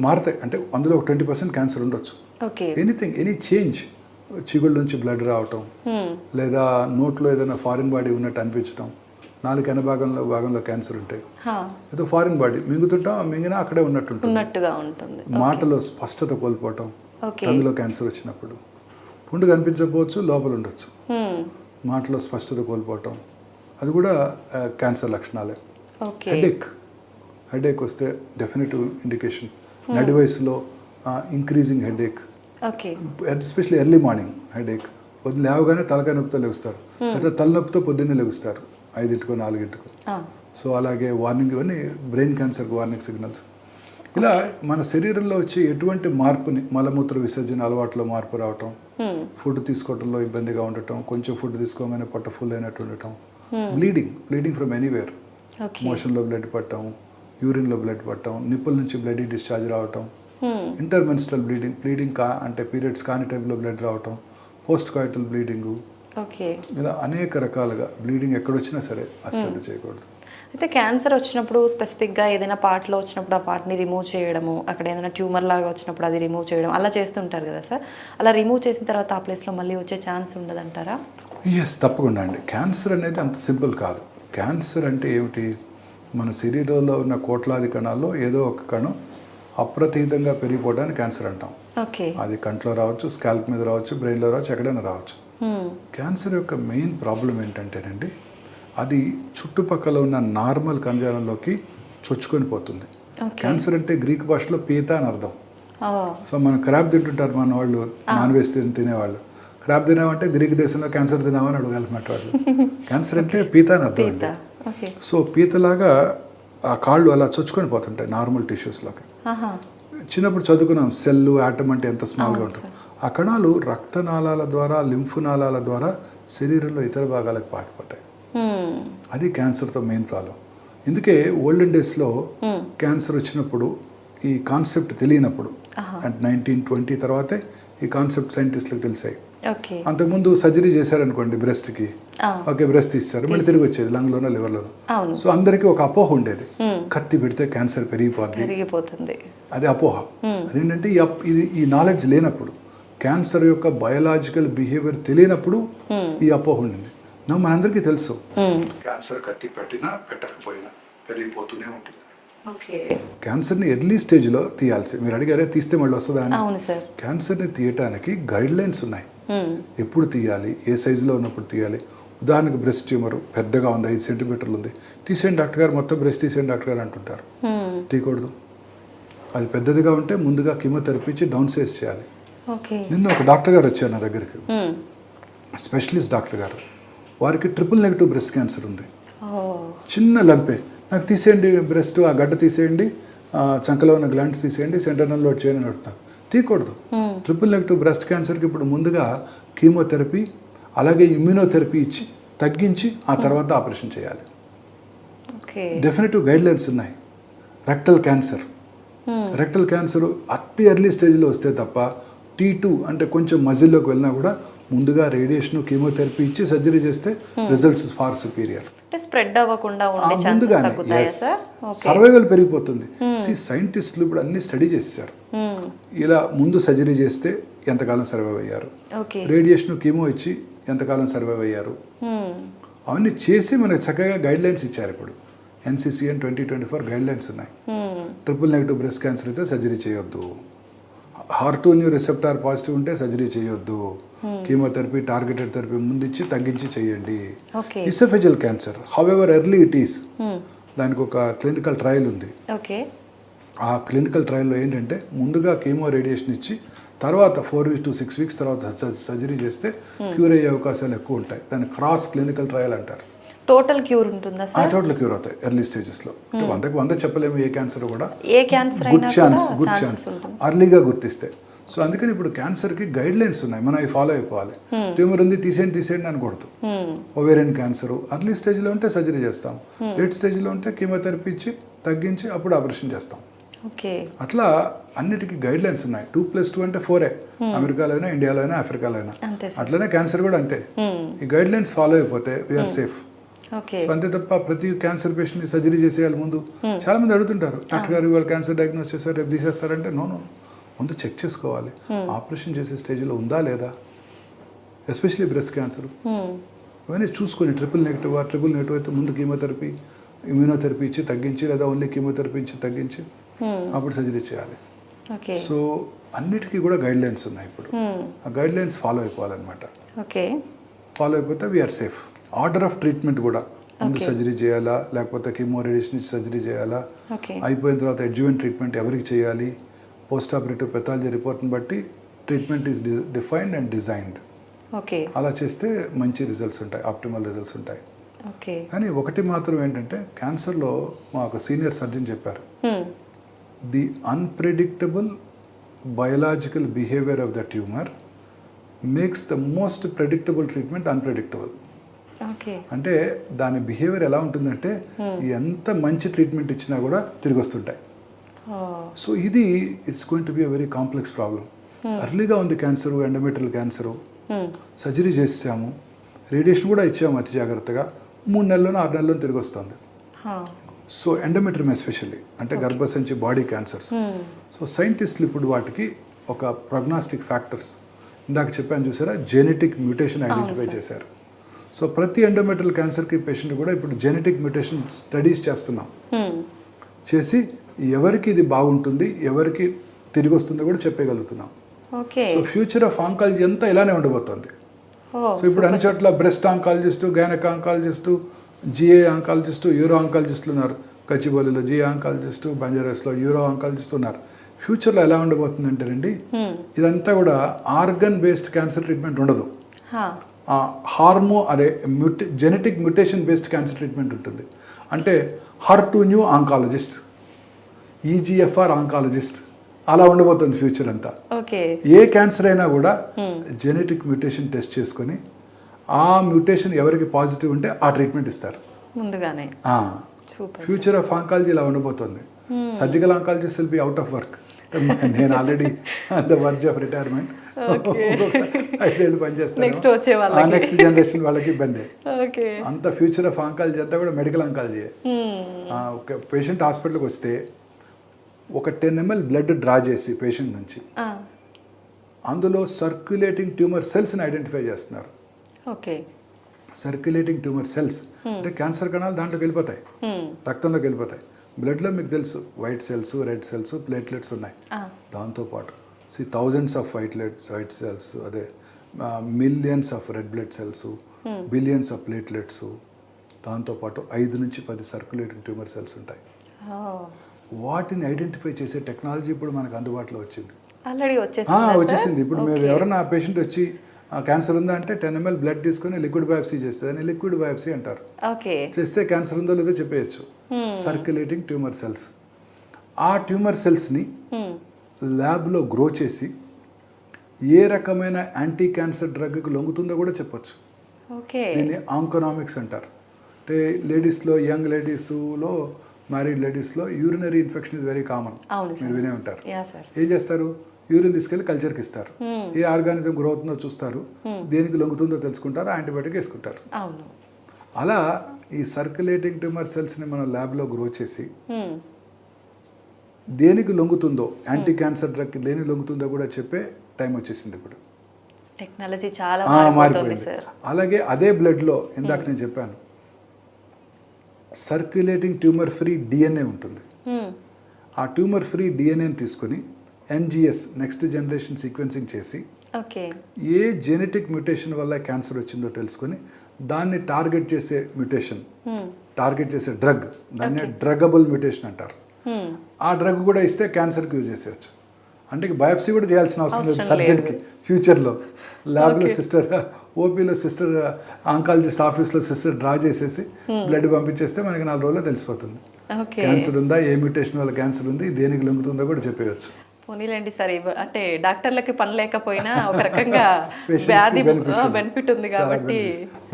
మారుతాయి. అంటే అందులో ఒక 20% క్యాన్సర్ ఉండొచ్చు. ఎనీ చేంజ్, చిగుళ్ళ నుంచి బ్లడ్ రావటం, లేదా నోట్లో ఏదైనా ఫారిన్ బాడీ ఉన్నట్టు అనిపించడం, నాలుగు ఎన భాగంలో క్యాన్సర్ ఉంటాయి, ఏదో ఫారిన్ బాడీ మింగినా అక్కడే ఉన్నట్టుగా ఉంటుంది. మాటలో స్పష్టత కోల్పోవటం, అందులో క్యాన్సర్ వచ్చినప్పుడు పుండు కనిపించకపోవచ్చు, లోపల ఉండొచ్చు. మాటలో స్పష్టత కోల్పోవటం, అది కూడా క్యాన్సర్ లక్షణాలే. హెడేక్ వస్తే డెఫినెటివ్ ఇండికేషన్. నడి వయసులో increasing headache, especially early morning headache, పొద్దున్న లేవగానే తలకాయ నొప్పితో లెగుస్తారు, లేదా తలనొప్పితో పొద్దున్నే లెగుస్తారు 5 4 సో అలాగే వార్నింగ్, ఇవన్నీ బ్రెయిన్ క్యాన్సర్కి వార్నింగ్ సిగ్నల్స్. ఇలా మన శరీరంలో వచ్చే ఎటువంటి మార్పుని, మలమూత్ర విసర్జన అలవాట్లో మార్పు రావటం, ఫుడ్ తీసుకోవడంలో ఇబ్బందిగా ఉండటం, కొంచెం ఫుడ్ తీసుకోగానే పొట్ట ఫుల్ అయినట్టు ఉండటం, బ్లీడింగ్ ఫ్రమ్ ఎనీవేర్, మోషన్లో బ్లడ్ పట్టడం, యూరిన్లో బ్లడ్ పట్టడం, నిప్పుల నుంచి బ్లడ్ డిశ్చార్జ్ రావటం, ఇంటర్మెన్స్ట్రల్ బ్లీడింగ్ అంటే పీరియడ్స్ కాని టైంలో బ్లడ్ రావటం, పోస్ట్ కాయిటల్ బ్లీడింగు, ఇలా అనేక రకాలుగా బ్లీడింగ్ ఎక్కడొచ్చినా సరే అశ్రద్ధ చేయకూడదు. అయితే క్యాన్సర్ వచ్చినప్పుడు స్పెసిఫిక్గా ఏదైనా పార్ట్లో వచ్చినప్పుడు ఆ పార్ట్ని రిమూవ్ చేయడము, అక్కడ ఏదైనా ట్యూమర్ లాగా వచ్చినప్పుడు అది రిమూవ్ చేయడం అలా చేస్తుంటారు కదా సార్, అలా రిమూవ్ చేసిన తర్వాత ఆ ప్లేస్లో మళ్ళీ వచ్చే ఛాన్స్ ఉండదంటారా? ఎస్, తప్పకుండా అండి. క్యాన్సర్ అనేది అంత సింపుల్ కాదు. క్యాన్సర్ అంటే ఏమిటి, మన శరీరంలో ఉన్న కోట్లాది కణాల్లో ఏదో ఒక కణం అప్రతీతంగా పెరిగిపోవడానికి క్యాన్సర్ అంటాం. అది కంట్లో రావచ్చు, స్కాల్ప్ మీద రావచ్చు, బ్రెయిన్లో రావచ్చు, ఎక్కడైనా రావచ్చు. క్యాన్సర్ యొక్క మెయిన్ ప్రాబ్లం ఏంటంటేనండి, అది చుట్టుపక్కల ఉన్న నార్మల్ కణజాలంలోకి చొచ్చుకొని పోతుంది. క్యాన్సర్ అంటే గ్రీక్ భాషలో పీత అని అర్థం. సో మనం క్రాబ్ తింటుంటారు మన వాళ్ళు, నాన్ వెజ్ తినేవాళ్ళు. క్రాబ్ తినామంటే గ్రీక్ దేశంలో క్యాన్సర్ తినామని అడగాలన్నమాట వాళ్ళు. క్యాన్సర్ అంటే పీత అని అర్థం అండి. సో పీతలాగా ఆ కాళ్ళు అలా చొచ్చుకొని పోతుంటాయి నార్మల్ టిష్యూస్లోకి. చిన్నప్పుడు చదువుకున్నాం సెల్లు, యాటమ్ అంటే ఎంత స్మాల్గా ఉంటుంది. ఆ కణాలు రక్తనాళాల ద్వారా, లింఫ్ నాళాల ద్వారా శరీరంలో ఇతర భాగాలకు పాకిపోతాయి. అది క్యాన్సర్తో మెయిన్ ప్రాబ్లం. అందుకే ఓల్డెన్ డేస్లో క్యాన్సర్ వచ్చినప్పుడు ఈ కాన్సెప్ట్ తెలియనప్పుడు, అంటే 1920 తర్వాతే ఈ కాన్సెప్ట్ సైంటిస్టులకు తెలిసాయి. అంతకుముందు సర్జరీ చేశారనుకోండి బ్రెస్ట్కి, బ్రెస్ట్ తీస్తారు, మళ్ళీ తిరిగి వచ్చేది లంగ్లోనో లివర్లోనో. సో అందరికీ ఒక అపోహ ఉండేది, కత్తి పెడితే క్యాన్సర్ పెరిగిపోతుంది, అది అపోహ. అదేంటంటే ఈ నాలెడ్జ్ లేనప్పుడు క్యాన్సర్ యొక్క బయోలాజికల్ బిహేవియర్ తెలియనప్పుడు ఈ అపోహ ఉండింది. మనందరికీ తెలుసు క్యాన్సర్ కత్తి పెట్టినా పెట్టకపోయినా పెరిగిపోతూనే ఉంటుంది. క్యాన్సర్ని ఎర్లీ స్టేజ్లో తీయాల్సి, మీరు అడిగారే తీస్తే మళ్ళీ వస్తుందా అని. క్యాన్సర్ని తీయటానికి గైడ్ లైన్స్ ఉన్నాయి. ఎప్పుడు తీయాలి, ఏ సైజులో ఉన్నప్పుడు తీయాలి. ఉదాహరణకు బ్రెస్ట్ ట్యూమర్ పెద్దగా ఉంది, 5 సెంటీమీటర్లు ఉంది, తీసేయండి డాక్టర్ గారు, మొత్తం బ్రెస్ట్ తీసేయండి డాక్టర్ గారు అంటుంటారు. తీయకూడదు. అది పెద్దదిగా ఉంటే ముందుగా కీమోథెరపీ ఇచ్చి డౌన్ సైజ్ చేయాలి. నిన్న ఒక డాక్టర్ గారు వచ్చారు నా దగ్గరికి, స్పెషలిస్ట్ డాక్టర్ గారు. వారికి ట్రిపుల్-నెగటివ్ బ్రెస్ట్ క్యాన్సర్ ఉంది. చిన్న లంపే, నాకు తీసేయండి బ్రెస్ట్, ఆ గడ్డ తీసేయండి, చంకలో ఉన్న గ్లాండ్స్ తీసేయండి, సెంటర్నల్ లోడ్ చేయండి అని అడుగుతాను. తీయకూడదు. ట్రిపుల్-నెగటివ్ బ్రెస్ట్ క్యాన్సర్కి ఇప్పుడు ముందుగా కీమోథెరపీ అలాగే ఇమ్యూనోథెరపీ ఇచ్చి తగ్గించి ఆ తర్వాత ఆపరేషన్ చేయాలి. డెఫినెటివ్ గైడ్ లైన్స్ ఉన్నాయి. రెక్టల్ క్యాన్సర్ అతి ఎర్లీ స్టేజ్లో వస్తే తప్ప T2 అంటే కొంచెం మజిల్లోకి వెళ్ళినా కూడా ముందుగా రేడియేషన్ కీమోథెరపీ ఇచ్చి సర్జరీ చేస్తే రిజల్ట్స్ ఫార్ సుపీరియర్. స్ప్రెడ్ అవ్వకుండా సర్వైవల్ పెరిగిపోతుంది. సైంటిస్టులు ఇప్పుడు అన్ని స్టడీ చేశారు. ఇలా ముందు సర్జరీ చేస్తే ఎంతకాలం సర్వైవ్ అయ్యారు, రేడియేషన్ కీమో ఇచ్చి ఎంతకాలం సర్వైవ్ అయ్యారు, అవన్నీ చేసి మనకు చక్కగా గైడ్ లైన్స్ ఇచ్చారు. ఇప్పుడు NCCN 2024 గైడ్ లైన్స్ ఉన్నాయి. ట్రిపుల్-నెగటివ్ బ్రెస్ట్ క్యాన్సర్ అయితే సర్జరీ చేయొద్దు, HER2 రిసెప్టార్ పాజిటివ్ ఉంటే సర్జరీ చేయొద్దు, కీమోథెరపీ టార్గెటెడ్ థెరపీ ముందు ఇచ్చి తగ్గించి చేయండి. Oesophageal cancer however early it is, దానికి ఒక క్లినికల్ ట్రయల్ ఉంది. ఆ క్లినికల్ ట్రయల్లో ఏంటంటే ముందుగా కీమో రేడియేషన్ ఇచ్చి తర్వాత 4 to 6 weeks తర్వాత సర్జరీ చేస్తే క్యూర్ అయ్యే అవకాశాలు ఎక్కువ ఉంటాయి. దాన్ని క్రాస్ క్లినికల్ ట్రయల్ అంటారు. టోటల్ క్యూర్ ఉంటుందా సార్? టోటల్ క్యూర్ అవుతాయి ఎర్లీ స్టేజెస్లో. 100 చెప్పలేము, ఏ క్యాన్సర్ కూడా గుడ్ ఛాన్స్ అర్లీగా గుర్తిస్తే. సో అందుకని ఇప్పుడు క్యాన్సర్కి గైడ్ లైన్స్ ఉన్నాయి, మనం అవి ఫాలో అయిపోవాలి. ట్యూమర్ ఉంది తీసేయండి అనకూడదు. ఓవేరియన్ క్యాన్సర్ అర్లీ స్టేజ్లో ఉంటే సర్జరీ చేస్తాం, లేట్ స్టేజ్లో ఉంటే కీమోథెరపీ ఇచ్చి తగ్గించి అప్పుడు ఆపరేషన్ చేస్తాం. అట్లా అన్నిటికీ గైడ్ లైన్స్ ఉన్నాయి. 2+2 అంటే 4 అమెరికాలో అయినా, ఇండియాలో అయినా, ఆఫ్రికాలో అయినా. అట్లనే క్యాన్సర్ కూడా అంతే. ఈ గైడ్ లైన్స్ ఫాలో అయిపోతే వీఆర్ సేఫ్. సో అంతే తప్ప ప్రతి క్యాన్సర్ పేషెంట్ని సర్జరీ చేసేయాలి ముందు. చాలా మంది అడుగుతుంటారు, డాక్టర్ గారు ఇవాళ క్యాన్సర్ డయాగ్నోస్ చేశారు రేపు తీసేస్తారంటే. నో, ముందు చెక్ చేసుకోవాలి ఆపరేషన్ చేసే స్టేజ్లో ఉందా లేదా, ఎస్పెషల్లీ బ్రెస్ట్ క్యాన్సర్. ఇవన్నీ చూసుకొని ట్రిపుల్-నెగటివ్ అయితే ముందు కీమోథెరపీ ఇమ్యూనోథెరపీ ఇచ్చి తగ్గించి, లేదా ఓన్లీ కీమోథెరపీ ఇచ్చి తగ్గించి అప్పుడు సర్జరీ చేయాలి. సో అన్నిటికీ కూడా గైడ్ లైన్స్ ఉన్నాయి. ఇప్పుడు ఆ గైడ్ లైన్స్ ఫాలో అయిపోవాలన్నమాట. ఫాలో అయిపోతే we are safe. Order of treatment కూడా ముందు సర్జరీ చేయాలా, లేకపోతే కీమో రేడియేషన్ ఇచ్చి సర్జరీ చేయాలా, అయిపోయిన తర్వాత అడ్జువెంట్ ట్రీట్మెంట్ ఎవరికి చేయాలి, పోస్ట్ ఆపరేటివ్ పెథాలజీ రిపోర్ట్ని బట్టి treatment is defined and designed. అలా చేస్తే మంచి రిజల్ట్స్ ఉంటాయి, ఆప్టిమల్ రిజల్ట్స్ ఉంటాయి. కానీ ఒకటి మాత్రం ఏంటంటే క్యాన్సర్లో మా ఒక సీనియర్ సర్జన్ చెప్పారు, the unpredictable biological behaviour of the tumour makes the most predictable treatment unpredictable. అంటే దాని బిహేవియర్ ఎలా ఉంటుందంటే ఎంత మంచి ట్రీట్మెంట్ ఇచ్చినా కూడా తిరిగి వస్తుంటాయి. సో ఇది it's going to be a very complex problem. అర్లీగా ఉంది క్యాన్సరు, ఎండోమెట్రియల్ క్యాన్సరు, సర్జరీ చేసాము, రేడియేషన్ కూడా ఇచ్చాము అతి జాగ్రత్తగా, 3 నెలల్లోనూ 6 నెలల్లోనూ తిరిగి వస్తుంది. సో ఎండోమెట్రియం ఎస్పెషల్లీ అంటే గర్భసంచి బాడీ క్యాన్సర్స్. సో సైంటిస్టులు ఇప్పుడు వాటికి ఒక ప్రొగ్నాస్టిక్ ఫ్యాక్టర్స్ ఇందాక చెప్పాను చూసారా, జెనెటిక్ మ్యూటేషన్ ఐడెంటిఫై చేశారు. సో ప్రతి ఎండోమెట్రియల్ క్యాన్సర్కి పేషెంట్ కూడా ఇప్పుడు జెనెటిక్ మ్యూటేషన్ స్టడీస్ చేస్తున్నాం. చేసి ఎవరికి ఇది బాగుంటుంది, ఎవరికి తిరిగి వస్తుందో కూడా చెప్పగలుగుతున్నాం. సో ఫ్యూచర్ ఆఫ్ ఆంకాలజీ అంతా ఇలానే ఉండబోతుంది. సో ఇప్పుడు అన్ని చోట్ల breast oncologist, gynaec oncologist, GI oncologist, uro ఆంకాలజిస్టులు ఉన్నారు. కచ్చిబౌలిలో జిఏ ఆంకాలజిస్టు, బంజారాస్లో యూరో ఆంకాలజిస్టు ఉన్నారు. ఫ్యూచర్లో ఎలా ఉండబోతుందంటే రండి, ఇదంతా కూడా ఆర్గన్ బేస్డ్ క్యాన్సర్ ట్రీట్మెంట్ ఉండదు, genetic mutation based cancer treatment ఉంటుంది. అంటే HER2 ఆంకాలజిస్ట్, EGFR ఆంకాలజిస్ట్, అలా ఉండబోతుంది ఫ్యూచర్ అంతా. ఏ క్యాన్సర్ అయినా కూడా జెనెటిక్ మ్యూటేషన్ టెస్ట్ చేసుకొని ఆ మ్యూటేషన్ ఎవరికి పాజిటివ్ ఉంటే ఆ ట్రీట్మెంట్ ఇస్తారు ముందుగానే. ఫ్యూచర్ ఆఫ్ ఆంకాలజీ ఇలా ఉండబోతుంది. Surgical oncologist will be out of work. నేను already the verge of retirement, 5 ఏళ్ళు పనిచేస్తాను. నెక్స్ట్ జనరేషన్ వాళ్ళకి ఇబ్బంది. అంత ఫ్యూచర్ ఆఫ్ ఆంకాలజీ అంతా కూడా మెడికల్ ఆంకాలజీ. ఒక పేషెంట్ హాస్పిటల్కి వస్తే ఒక 10 ml బ్లడ్ డ్రా చేసి పేషెంట్ నుంచి అందులో సర్క్యులేటింగ్ ట్యూమర్ సెల్స్ని ఐడెంటిఫై చేస్తున్నారు. ఓకే. సర్క్యులేటింగ్ ట్యూమర్ సెల్స్ అంటే క్యాన్సర్ కణాలు దాంట్లోకి వెళ్ళిపోతాయి, రక్తంలోకి వెళ్ళిపోతాయి. బ్లడ్లో మీకు తెలుసు white cells, red cells, platelets ఉన్నాయి. దాంతోపాటు థౌజండ్స్ ఆఫ్ వైట్ సెల్స్, అదే millions of red blood cells, billions of platelets, దాంతోపాటు 5 నుంచి 10 సర్క్యులేటింగ్ ట్యూమర్ సెల్స్ ఉంటాయి. వాటిని ఐడెంటిఫై చేసే టెక్నాలజీ ఇప్పుడు మనకు అందుబాటులో వచ్చింది. ఆల్రెడీ వచ్చేసింది. ఇప్పుడు మీరు ఎవరైనా పేషెంట్ వచ్చి క్యాన్సర్ ఉందా అంటే 10 ml బ్లడ్ తీసుకొని లిక్విడ్ బయాప్సీ చేస్తే దాన్ని లిక్విడ్ బయాప్సీ అంటారు. చేస్తే క్యాన్సర్ ఉందో లేదో చెప్పేయచ్చు. సర్క్యులేటింగ్ ట్యూమర్ సెల్స్, ఆ ట్యూమర్ సెల్స్ని ల్యాబ్లో గ్రో చేసి ఏ రకమైన యాంటీ క్యాన్సర్ డ్రగ్కి లొంగుతుందో కూడా చెప్పొచ్చు. దీన్ని ఆంకోనామిక్స్ అంటారు. అంటే లేడీస్లో, యంగ్ లేడీస్లో, మ్యారీడ్ లేడీస్లో urinary infection is very common, మీరు వినే ఉంటారు. ఏం చేస్తారు, యూరిన్ తీసుకెళ్ళి కల్చర్కి ఇస్తారు, ఏ ఆర్గానిజం గ్రో అవుతుందో చూస్తారు, దేనికి లొంగుతుందో తెలుసుకుంటారు, యాంటీబయాటిక్ వేసుకుంటారు. అలా ఈ సర్క్యులేటింగ్ ట్యూమర్ సెల్స్ని మనం ల్యాబ్లో గ్రో చేసి దేనికి లొంగుతుందో, యాంటీ క్యాన్సర్ డ్రగ్కి దేనికి లొంగుతుందో కూడా చెప్పే టైం వచ్చేసింది. ఇప్పుడు టెక్నాలజీ చాలా మారిపోయింది. అలాగే అదే బ్లడ్లో ఇందాక నేను చెప్పాను సర్క్యులేటింగ్ ట్యూమర్ ఫ్రీ డిఎన్ఏ ఉంటుంది. ఆ ట్యూమర్ ఫ్రీ డిఎన్ఏని తీసుకొని ఎన్జిఎస్, నెక్స్ట్ జనరేషన్ సీక్వెన్సింగ్ చేసి ఏ జెనెటిక్ మ్యూటేషన్ వల్ల క్యాన్సర్ వచ్చిందో తెలుసుకొని దాన్ని టార్గెట్ చేసే మ్యూటేషన్, టార్గెట్ చేసే డ్రగ్, దాన్ని డ్రగబుల్ మ్యూటేషన్ అంటారు. ఆ డ్రగ్ కూడా ఇస్తే క్యాన్సర్కి యూజ్ చేసేయచ్చు. అంటే బయాప్సీ కూడా చేయాల్సిన అవసరం లేదు సర్జన్కి. ఫ్యూచర్లో ల్యాబ్లో సిస్టర్, ఓపీలో సిస్టర్, ఆంకాలజిస్ట్ ఆఫీస్లో సిస్టర్ డ్రా చేసేసి బ్లడ్ పంపించేస్తే మనకి 4 రోజుల్లో తెలిసిపోతుంది క్యాన్సర్ ఉందా, ఏ మ్యూటేషన్ వల్ల క్యాన్సర్ ఉంది, దేనికి లొంగుతుందో కూడా చెప్పేయచ్చు. పోనీలేండి సార్, అంటే డాక్టర్లకి పని లేకపోయినా ఒక రకంగా బెనిఫిట్ ఉంది కాబట్టి.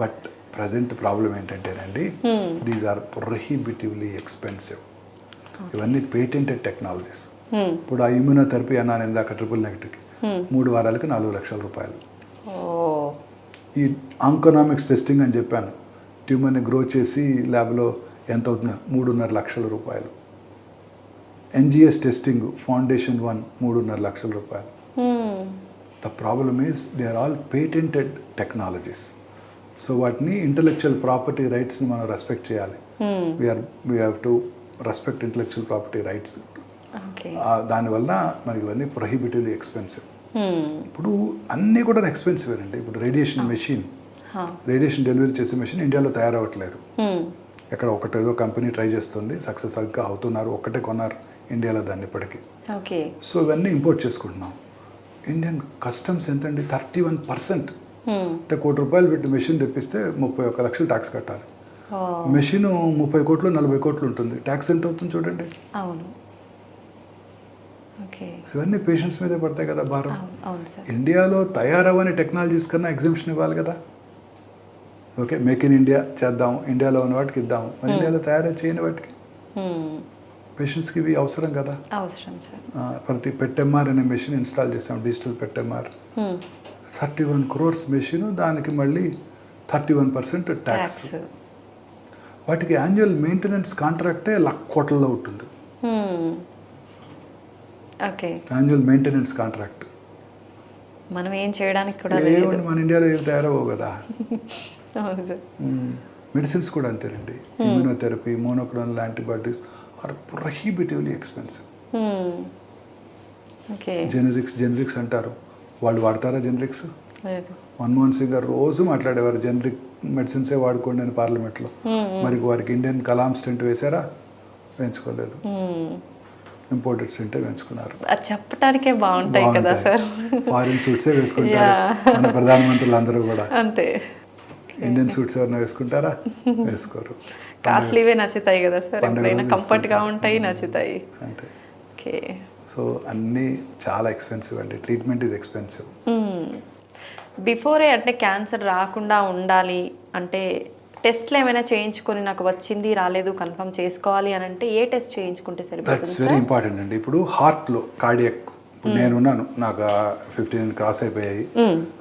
బట్ ప్రజెంట్ ప్రాబ్లం ఏంటంటేనండి, దీస్ ఆర్ ప్రొహిబిటివ్లీ ఎక్స్పెన్సివ్. ఇవన్నీ పేటెంటెడ్ టెక్నాలజీస్. ఇప్పుడు ఆ ఇమ్యూనోథెరపీ అన్నాను ఇందాక, ట్రిపుల్ నెగటివ్కి 3 వారాలకి 4 లక్షల రూపాయలు. ఈ ఆంకోనామిక్స్ టెస్టింగ్ అని చెప్పాను, ట్యూమర్ని గ్రో చేసి ల్యాబ్లో ఎంత అవుతుంది, 3.5 లక్షల రూపాయలు. ఎన్జిఎస్ టెస్టింగ్ ఫౌండేషన్ 1 3.5 లక్షల రూపాయలు. The problem is they are all patented technologies. So వాటిని ఇంటలెక్చువల్ ప్రాపర్టీ రైట్స్ని మనం రెస్పెక్ట్ చేయాలి. We have to respect intellectual property rights. దానివల్ల మనకి ఇవన్నీ ప్రొహిబిటివ్లీ ఎక్స్పెన్సివ్. ఇప్పుడు అన్నీ కూడా ఎక్స్పెన్సివ్ అండి. ఇప్పుడు రేడియేషన్ మెషిన్, రేడియేషన్ డెలివరీ చేసే మెషిన్ ఇండియాలో తయారవ్వట్లేదు. ఎక్కడ ఒకటేదో కంపెనీ ట్రై చేస్తుంది, సక్సెస్గా అవుతున్నారు, ఒక్కటే కొన్నారు ఇండియాలో దాన్ని ఇప్పటికీ. సో ఇవన్నీ ఇంపోర్ట్ చేసుకుంటున్నాం. ఇండియన్ కస్టమ్స్ ఎంతండి, 31%. అంటే ₹1,00,00,000 పెట్టి మెషిన్ తెప్పిస్తే 31 లక్షలు ట్యాక్స్ కట్టాలి. మెషిన్ 30 కోట్లు 40 కోట్లు ఉంటుంది, ట్యాక్స్ ఎంత అవుతుంది చూడండి. ఇవన్నీ పేషెంట్స్ మీదే పడతాయి కదా భారం. ఇండియాలో తయారవని టెక్నాలజీస్ కన్నా ఎగ్జిబిషన్ ఇవ్వాలి కదా. ఓకే, మేక్ ఇన్ ఇండియా చేద్దాం, ఇండియాలో ఉన్న వాటికి ఇద్దాము, మరి ఇండియాలో తయారు చేయని వాటికి పేషెంట్స్కి ఇవి అవసరం కదా. ప్రతి పెట్టెంఆర్ అనే మెషిన్ ఇన్స్టాల్ చేసాం, డిజిటల్ పెట్టెంఆర్. 31 crores మెషిన్, దానికి మళ్ళీ 31% ట్యాక్స్. వాటికి యాన్యువల్ మెయింటెనెన్స్ కాంట్రాక్టే కోట్లలో ఉంటుంది. యాన్యువల్ మెయింటెనెన్స్ కాంట్రాక్ట్ మనం ఏం చేయడానికి కూడా మన ఇండియాలో ఏం తయారవవు కదా. మెడిసిన్స్ కూడా అంతేనండి. Immunotherapy, monoclonal antibodies are prohibitively expensive. Generics అంటారు, వాళ్ళు వాడతారా జెనరిక్స్? మన్మోహన్ సింగ్ గారు రోజు మాట్లాడేవారు జెనరిక్ మెడిసిన్సే వాడుకోండి అని పార్లమెంట్లో. మరి వారికి ఇండియన్ కలాం స్టెంట్ వేశారా? వేయించుకోలేదు. ఇంపోర్టెడ్ స్టెంటే వేయించుకున్నారు. చెప్పడానికే బాగుంటాయి కదా సార్. ఫారిన్ సూట్సే వేసుకుంటారు మన ప్రధానమంత్రులు అందరూ కూడా. అంతే. ఇండియన్ సూట్స్ ఎవరైనా వేసుకుంటారా? వేసుకోరు. కాస్ట్లీవే నచ్చుతాయి కదా సార్, కంఫర్ట్గా ఉంటాయి, నచ్చుతాయి. అంతే. సో అన్నీ చాలా ఎక్స్పెన్సివ్ అండి. Treatment is expensive. బిఫోరే అంటే క్యాన్సర్ రాకుండా ఉండాలి అంటే టెస్ట్లు ఏమైనా చేయించుకొని నాకు వచ్చింది రాలేదు కన్ఫర్మ్ చేసుకోవాలి అని అంటే ఏ టెస్ట్ చేయించుకుంటే సరిపోతుంది? దట్స్ వెరీ ఇంపార్టెంట్ అండి. ఇప్పుడు హార్ట్లో కార్డియాక్, నేనున్నాను, నాకు 15 క్రాస్ అయిపోయాయి,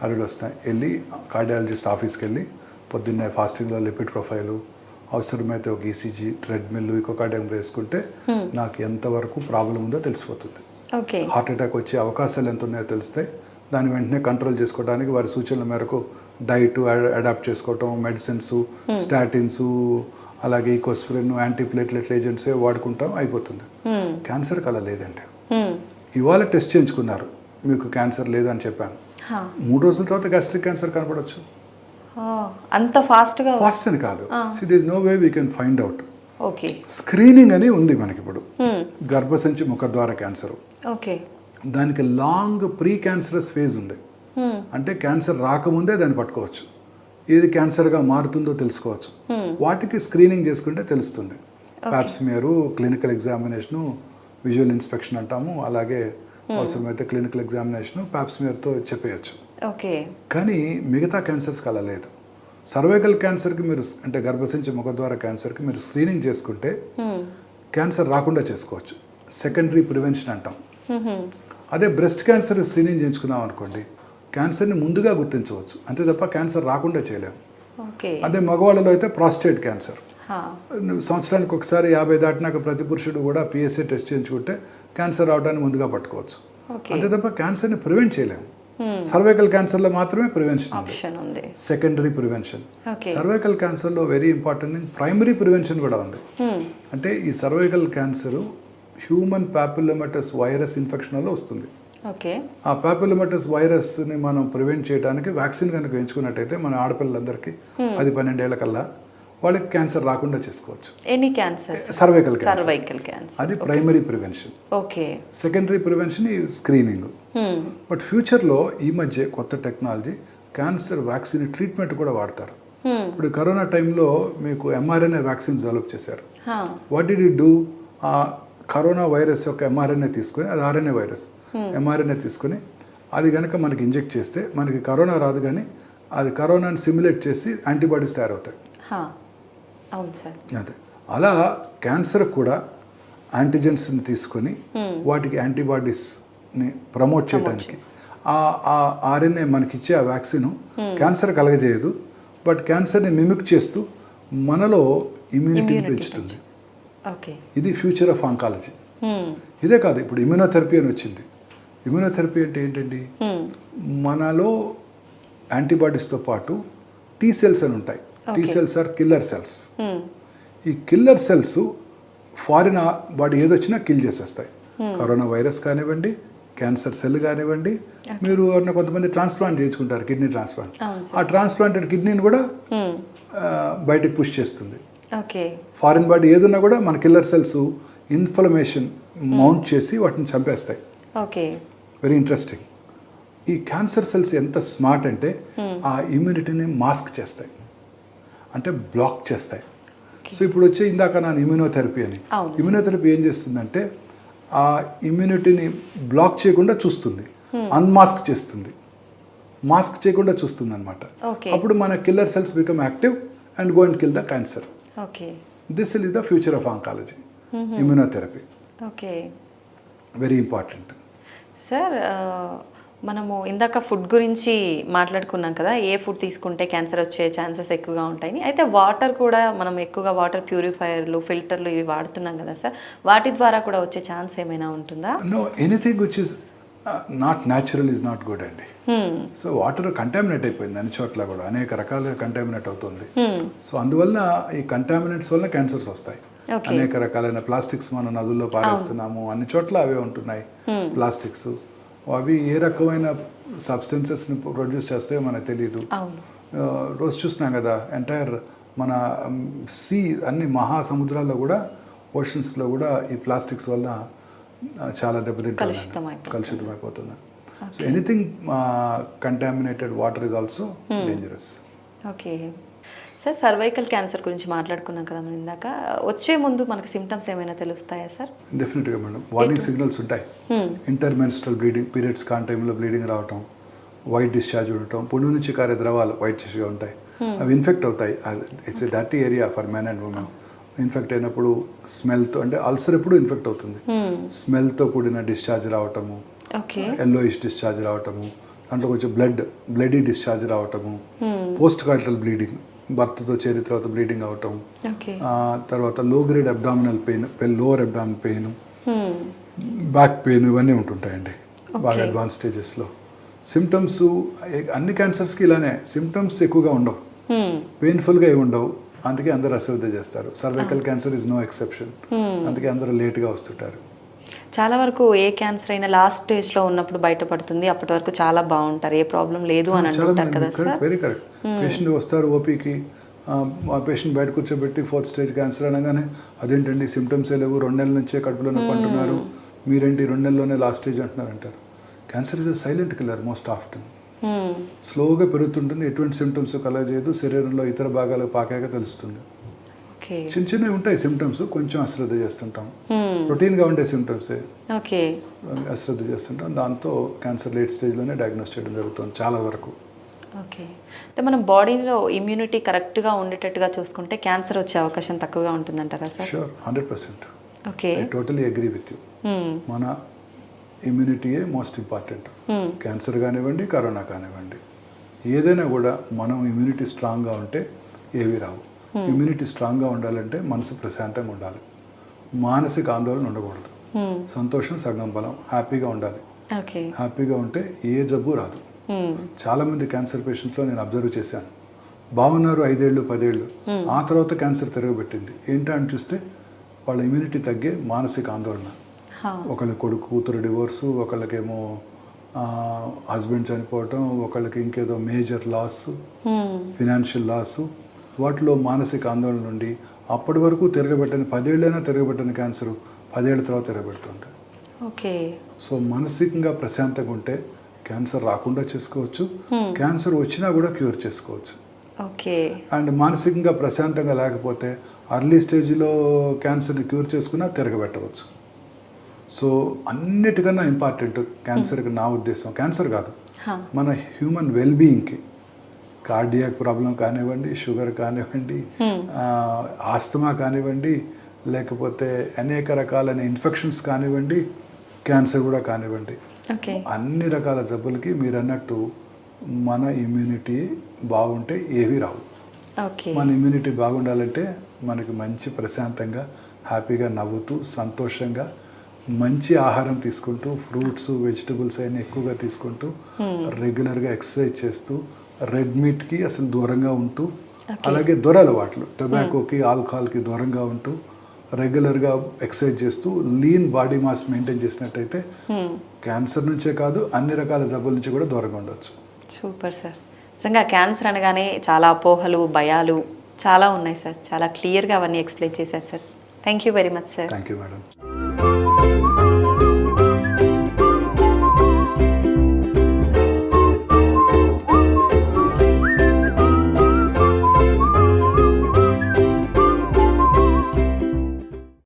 అరులు వస్తాయి, వెళ్ళి కార్డియాలజిస్ట్ ఆఫీస్కి వెళ్ళి పొద్దున్నే ఫాస్టింగ్లో లిపిడ్ ప్రొఫైలు, అవసరమైతే ఒక ఈసీజీ, ట్రెడ్మిల్, ఈకోకార్డియం వేసుకుంటే నాకు ఎంతవరకు ప్రాబ్లం ఉందో తెలిసిపోతుంది. హార్ట్ అటాక్ వచ్చే అవకాశాలు ఎంత ఉన్నాయో తెలుస్తాయి, దాన్ని వెంటనే కంట్రోల్ చేసుకోవడానికి వారి సూచనల మేరకు డైట్ అడాప్ట్ చేసుకోవటం, మెడిసిన్స్, స్టాటిన్స్, అలాగే ఈకోస్ఫిరిన్, యాంటీప్లేట్లెట్ ఏజెంట్స్ వాడుకుంటాం, అయిపోతుంది. క్యాన్సర్కి అలా లేదండి. ఇవాళ టెస్ట్ చేయించుకున్నారు, మీకు క్యాన్సర్ లేదని చెప్పాను, 3 రోజుల తర్వాత గ్యాస్ట్రిక్ క్యాన్సర్ కనపడవచ్చు. అంత ఫాస్ట్గా? ఫాస్ట్ అని కాదు, this no way we can find out. Okay. Screening అని ఉంది మనకి ఇప్పుడు, గర్భసంచి ముఖద్వార క్యాన్సర్. ఓకే. దానికి లాంగ్ ప్రీ క్యాన్సరస్ ఫేజ్ ఉంది. అంటే క్యాన్సర్ రాకముందే దాన్ని పట్టుకోవచ్చు, ఏది క్యాన్సర్గా మారుతుందో తెలుసుకోవచ్చు. వాటికి స్క్రీనింగ్ చేసుకుంటే తెలుస్తుంది. Pap smear, clinical examination, visual inspection అంటాము, అలాగే అవసరమైతే క్లినికల్ ఎగ్జామినేషను పాప్స్మియర్తో చెప్పేయచ్చు. ఓకే. కానీ మిగతా క్యాన్సర్స్కి అలా లేదు. సర్వైకల్ క్యాన్సర్కి మీరు, అంటే గర్భసంచి ముఖద్వార క్యాన్సర్కి మీరు స్క్రీనింగ్ చేసుకుంటే క్యాన్సర్ రాకుండా చేసుకోవచ్చు, సెకండరీ ప్రివెన్షన్ అంటాం. అదే బ్రెస్ట్ క్యాన్సర్ స్క్రీనింగ్ చేయించుకున్నాం అనుకోండి, క్యాన్సర్ని ముందుగా గుర్తించవచ్చు, అంతే తప్ప క్యాన్సర్ రాకుండా చేయలేము. అదే మగవాళ్ళలో అయితే ప్రాస్టేట్ క్యాన్సర్ సంవత్సరానికి ఒకసారి 50 దాటినాక ప్రతి పురుషుడు కూడా పిఎస్ఏ టెస్ట్ చేయించుకుంటే క్యాన్సర్ రావడానికి ముందుగా పట్టుకోవచ్చు, అంతే తప్ప క్యాన్సర్ని ప్రివెంట్ చేయలేము. సర్వైకల్ క్యాన్సర్లో మాత్రమే ప్రివెన్షన్ ఉంది, సెకండరీ ప్రివెన్షన్. సర్వైకల్ క్యాన్సర్లో వెరీ ఇంపార్టెంట్ ప్రైమరీ ప్రివెన్షన్ కూడా ఉంది. అంటే ఈ cervical cancer human papillomatous virus infection వల్ల వస్తుంది. ఆ పాపిలోమటస్ వైరస్ని మనం ప్రివెంట్ చేయడానికి వ్యాక్సిన్ కనుక వేయించుకున్నట్టయితే మన ఆడపిల్లలందరికీ 10-12 ఏళ్ల కల్లా వాళ్ళకి క్యాన్సర్ రాకుండా చేసుకోవచ్చు. Any cancer? Cervical cancer. అది ప్రైమరీ ప్రివెన్షన్. సెకండరీ ప్రివెన్షన్ ఈ స్క్రీనింగ్. బట్ ఫ్యూచర్లో ఈ మధ్య కొత్త టెక్నాలజీ క్యాన్సర్ వ్యాక్సిన్ ట్రీట్మెంట్ కూడా వాడతారు. ఇప్పుడు కరోనా టైంలో మీకు mRNA వ్యాక్సిన్ డెవలప్ చేశారు. What did you do? ఆ కరోనా వైరస్ యొక్క mRNA తీసుకొని, అది RNA వైరస్, mRNA తీసుకొని అది కనుక మనకి ఇంజెక్ట్ చేస్తే మనకి కరోనా రాదు, కానీ అది కరోనాని సిమ్యులేట్ చేసి యాంటీబాడీస్ తయారవుతాయి. అదే అలా క్యాన్సర్ కూడా యాంటీజెన్స్ని తీసుకొని వాటికి యాంటీబాడీస్ని ప్రమోట్ చేయడానికి ఆ RNA మనకిచ్చే ఆ వ్యాక్సిన్ క్యాన్సర్ కలగజేయదు, బట్ క్యాన్సర్ని మిమిక్ చేస్తూ మనలో ఇమ్యూనిటీని పెంచుతుంది. ఇది ఫ్యూచర్ ఆఫ్ ఆంకాలజీ. ఇదే కాదు, ఇప్పుడు ఇమ్యూనోథెరపీ అని వచ్చింది. ఇమ్యూనోథెరపీ అంటే ఏంటండి, మనలో యాంటీబాడీస్తో పాటు టీ సెల్స్ అని ఉంటాయి. T cells are killer cells. ఈ కిల్లర్ సెల్స్ ఫారిన్ బాడీ ఏదొచ్చినా కిల్ చేసేస్తాయి. కరోనా వైరస్ కానివ్వండి, క్యాన్సర్ సెల్ కానివ్వండి, మీరు కొంతమంది ట్రాన్స్ప్లాంట్ చేయించుకుంటారు, కిడ్నీ ట్రాన్స్ప్లాంట్. ఆ ట్రాన్స్ప్లాంటెడ్ కిడ్నీని కూడా బయటకు పుష్ చేస్తుంది. ఫారిన్ బాడీ ఏదున్నా కూడా మన కిల్లర్ సెల్స్ ఇన్ఫ్లమేషన్ మౌంట్ చేసి వాటిని చంపేస్తాయి. Very interesting. ఈ క్యాన్సర్ సెల్స్ ఎంత స్మార్ట్ అంటే ఆ ఇమ్యూనిటీని మాస్క్ చేస్తాయి, అంటే బ్లాక్ చేస్తాయి. సో ఇప్పుడు వచ్చే ఇందాక నా ఇమ్యూనోథెరపీ అని, ఇమ్యూనోథెరపీ ఏం చేస్తుందంటే ఆ ఇమ్యూనిటీని బ్లాక్ చేయకుండా చూస్తుంది, అన్మాస్క్ చేస్తుంది, మాస్క్ చేయకుండా చూస్తుంది అనమాట. అప్పుడు మన killer cells become active and go and kill the cancer. This is the future of oncology, immunotherapy. Very important. Sir, మనము ఇందాక ఫుడ్ గురించి మాట్లాడుకున్నాం కదా, ఏ ఫుడ్ తీసుకుంటే క్యాన్సర్ వచ్చే ఛాన్సెస్ ఎక్కువగా ఉంటాయని. అయితే వాటర్ కూడా మనం ఎక్కువగా వాటర్ ప్యూరిఫైయర్లు, ఫిల్టర్లు ఇవి వాడుతున్నాం కదా సార్, వాటి ద్వారా కూడా వచ్చే ఛాన్స్ ఏమైనా ఉంటుందా? No, anything which is not natural is not good అండి. సో వాటర్ కంటామినేట్ అయిపోయింది అన్ని చోట్ల కూడా, అనేక రకాలుగా కంటామినేట్ అవుతుంది. సో అందువల్ల ఈ కంటామినేట్స్ వల్ల క్యాన్సర్స్ వస్తాయి. అనేక రకాలైన ప్లాస్టిక్స్ మనం నదుల్లో పారేస్తున్నాము, అన్ని చోట్ల అవే ఉంటున్నాయి ప్లాస్టిక్స్. అవి ఏ రకమైన సబ్స్టెన్సెస్ని ప్రొడ్యూస్ చేస్తాయో మనకు తెలియదు. రోజు చూస్తున్నాం కదా, ఎంటైర్ మన సీ, అన్ని మహాసముద్రాల్లో కూడా, ఓషన్స్లో కూడా ఈ ప్లాస్టిక్స్ వల్ల చాలా దెబ్బతింటుంది, కలుషితమైపోతుంది. So anything contaminated water is also dangerous. Okay sir, cervical cancer గురించి మాట్లాడుకున్నాం కదా మనం ఇందాక, వచ్చే ముందు మనకి సిమ్టమ్స్ ఏమైనా తెలుస్తాయా సార్? డెఫినెట్గా మేడం, వార్నింగ్ సిగ్నల్స్ ఉంటాయి. ఇంటర్మెన్స్ట్రల్ బ్లీడింగ్, పీరియడ్స్ కాని టైంలో బ్లీడింగ్ రావటం, వైట్ డిశ్చార్జ్ ఉండటం, పుండు నుంచి కారే ద్రవాలు వైట్ డిష్గా ఉంటాయి, అవి ఇన్ఫెక్ట్ అవుతాయి. It's a dirty area for men and women. Infect అయినప్పుడు స్మెల్తో, అంటే అల్సర్ ఎప్పుడు ఇన్ఫెక్ట్ అవుతుంది, స్మెల్తో కూడిన డిశ్చార్జ్ రావటము, ఎల్లోయిష్ డిశ్చార్జ్ రావటము, దాంట్లో కొంచెం బ్లడీ డిశ్చార్జ్ రావటము, పోస్ట్ కాయిటల్ బ్లీడింగ్, భర్తతో చేరిన తర్వాత బ్లీడింగ్ అవటం, తర్వాత లో grade abdominal pain, lower abdominal pain, back pain, ఇవన్నీ ఉంటుంటాయండి బాగా అడ్వాన్స్ స్టేజెస్లో. సిమ్టమ్స్ అన్ని క్యాన్సర్స్కి ఇలానే సిమ్టమ్స్ ఎక్కువగా ఉండవు, పెయిన్ఫుల్గా ఏమి ఉండవు, అందుకే అందరూ అశ్రద్ధ చేస్తారు. Cervical cancer is no exception, అందుకే అందరూ లేట్గా వస్తుంటారు. చాలా వరకు ఏ క్యాన్సర్ అయినా లాస్ట్ స్టేజ్లో ఉన్నప్పుడు బయటపడుతుంది, అప్పటి వరకు చాలా బాగుంటారు, ఏ ప్రాబ్లం లేదు అని అంటుంటారు కదా సార్. Very correct. పేషెంట్ వస్తారు ఓపీకి, ఆ పేషెంట్ బయట కూర్చోబెట్టి 4th స్టేజ్ క్యాన్సర్ అనగానే అదేంటండి సిమ్టమ్సే లేవు, 2 నెలల నుంచే కడుపులో నొప్పి అంటున్నారు, మీరేంటి 2 నెలల్లోనే లాస్ట్ స్టేజ్ అంటున్నారు అంటారు. Cancer is a silent killer most often. స్లోగా పెరుగుతుంటుంది, ఎటువంటి సిమ్టమ్స్ కలగజేయదు, శరీరంలో ఇతర భాగాలకు పాకాక తెలుస్తుంది. చిన్న చిన్నవి ఉంటాయి సిమ్టమ్స్, కొంచెం అశ్రద్ధ చేస్తుంటాం, రొటీన్గా ఉండే సిమ్టమ్సే అశ్రద్ధ చేస్తుంటాం, దాంతో క్యాన్సర్ లేట్ స్టేజ్లోనే డయాగ్నోస్ చేయడం జరుగుతుంది చాలా వరకు. ఓకే, అంటే మనం బాడీలో ఇమ్యూనిటీ కరెక్ట్గా ఉండేటట్టుగా చూసుకుంటే క్యాన్సర్ వచ్చే అవకాశం తక్కువగా ఉంటుందంటారా sir? Sure, 100%. Okay, I totally agree with you. మన ఇమ్యూనిటీయే మోస్ట్ ఇంపార్టెంట్. క్యాన్సర్ కానివ్వండి, కరోనా కానివ్వండి, ఏదైనా కూడా మనం ఇమ్యూనిటీ స్ట్రాంగ్గా ఉంటే ఏవి రావు. ఇమ్యూనిటీ స్ట్రాంగ్గా ఉండాలంటే మనసు ప్రశాంతంగా ఉండాలి, మానసిక ఆందోళన ఉండకూడదు, సంతోషం సగం బలం, హ్యాపీగా ఉండాలి. హ్యాపీగా ఉంటే ఏ జబ్బు రాదు. చాలామంది క్యాన్సర్ పేషెంట్స్లో నేను అబ్జర్వ్ చేశాను, బాగున్నారు 5 ఏళ్ళు 10 ఏళ్ళు, ఆ తర్వాత క్యాన్సర్ తిరగబెట్టింది. ఏంటని చూస్తే వాళ్ళ ఇమ్యూనిటీ తగ్గే మానసిక ఆందోళన. ఒకళ్ళ కొడుకు కూతురు డివోర్సు, ఒకళ్ళకేమో హస్బెండ్ చనిపోవటం, ఒకళ్ళకి ఇంకేదో మేజర్ లాస్, ఫినాన్షియల్ లాస్, వాటిలో మానసిక ఆందోళన నుండి అప్పటి వరకు తిరగబెట్టని 10 ఏళ్ళైనా తిరగబెట్టని క్యాన్సర్ 10 ఏళ్ళ తర్వాత తిరగబెడుతుంది. ఓకే, సో మానసికంగా ప్రశాంతంగా ఉంటే క్యాన్సర్ రాకుండా చేసుకోవచ్చు, క్యాన్సర్ వచ్చినా కూడా క్యూర్ చేసుకోవచ్చు. ఓకే, అండ్ మానసికంగా ప్రశాంతంగా లేకపోతే అర్లీ స్టేజ్లో క్యాన్సర్ని క్యూర్ చేసుకున్నా తిరగబెట్టవచ్చు. సో అన్నిటికన్నా ఇంపార్టెంట్ క్యాన్సర్కి నా ఉద్దేశం, క్యాన్సర్ కాదు, మన హ్యూమన్ వెల్బీయింగ్కి, కార్డియాక్ ప్రాబ్లం కానివ్వండి, షుగర్ కానివ్వండి, ఆస్తమా కానివ్వండి, లేకపోతే అనేక రకాలైన ఇన్ఫెక్షన్స్ కానివ్వండి, క్యాన్సర్ కూడా కానివ్వండి, అన్ని రకాల జబ్బులకి మీరు అన్నట్టు మన ఇమ్యూనిటీ బాగుంటే ఏవి రావు. మన ఇమ్యూనిటీ బాగుండాలంటే మనకి మంచి ప్రశాంతంగా హ్యాపీగా నవ్వుతూ సంతోషంగా మంచి ఆహారం తీసుకుంటూ, ఫ్రూట్స్ వెజిటబుల్స్ అయినా ఎక్కువగా తీసుకుంటూ, రెగ్యులర్గా ఎక్సర్సైజ్ చేస్తూ, రెడ్ మీట్కి అసలు దూరంగా ఉంటూ, అలాగే దురలవాట్లు టొబాకోకి ఆల్కహాల్కి దూరంగా ఉంటూ, రెగ్యులర్గా ఎక్సర్సైజ్ చేస్తూ లీన్ బాడీ మాస్ మెయింటైన్ చేసినట్టయితే క్యాన్సర్ నుంచే కాదు అన్ని రకాల జబ్బుల నుంచి కూడా దూరంగా ఉండొచ్చు. Super sir. నిజంగా క్యాన్సర్ అనగానే చాలా అపోహలు, భయాలు చాలా ఉన్నాయి సార్, చాలా క్లియర్గా అవన్నీ ఎక్స్ప్లెయిన్ చేశారు sir. Thank you very much sir. Thank you madam.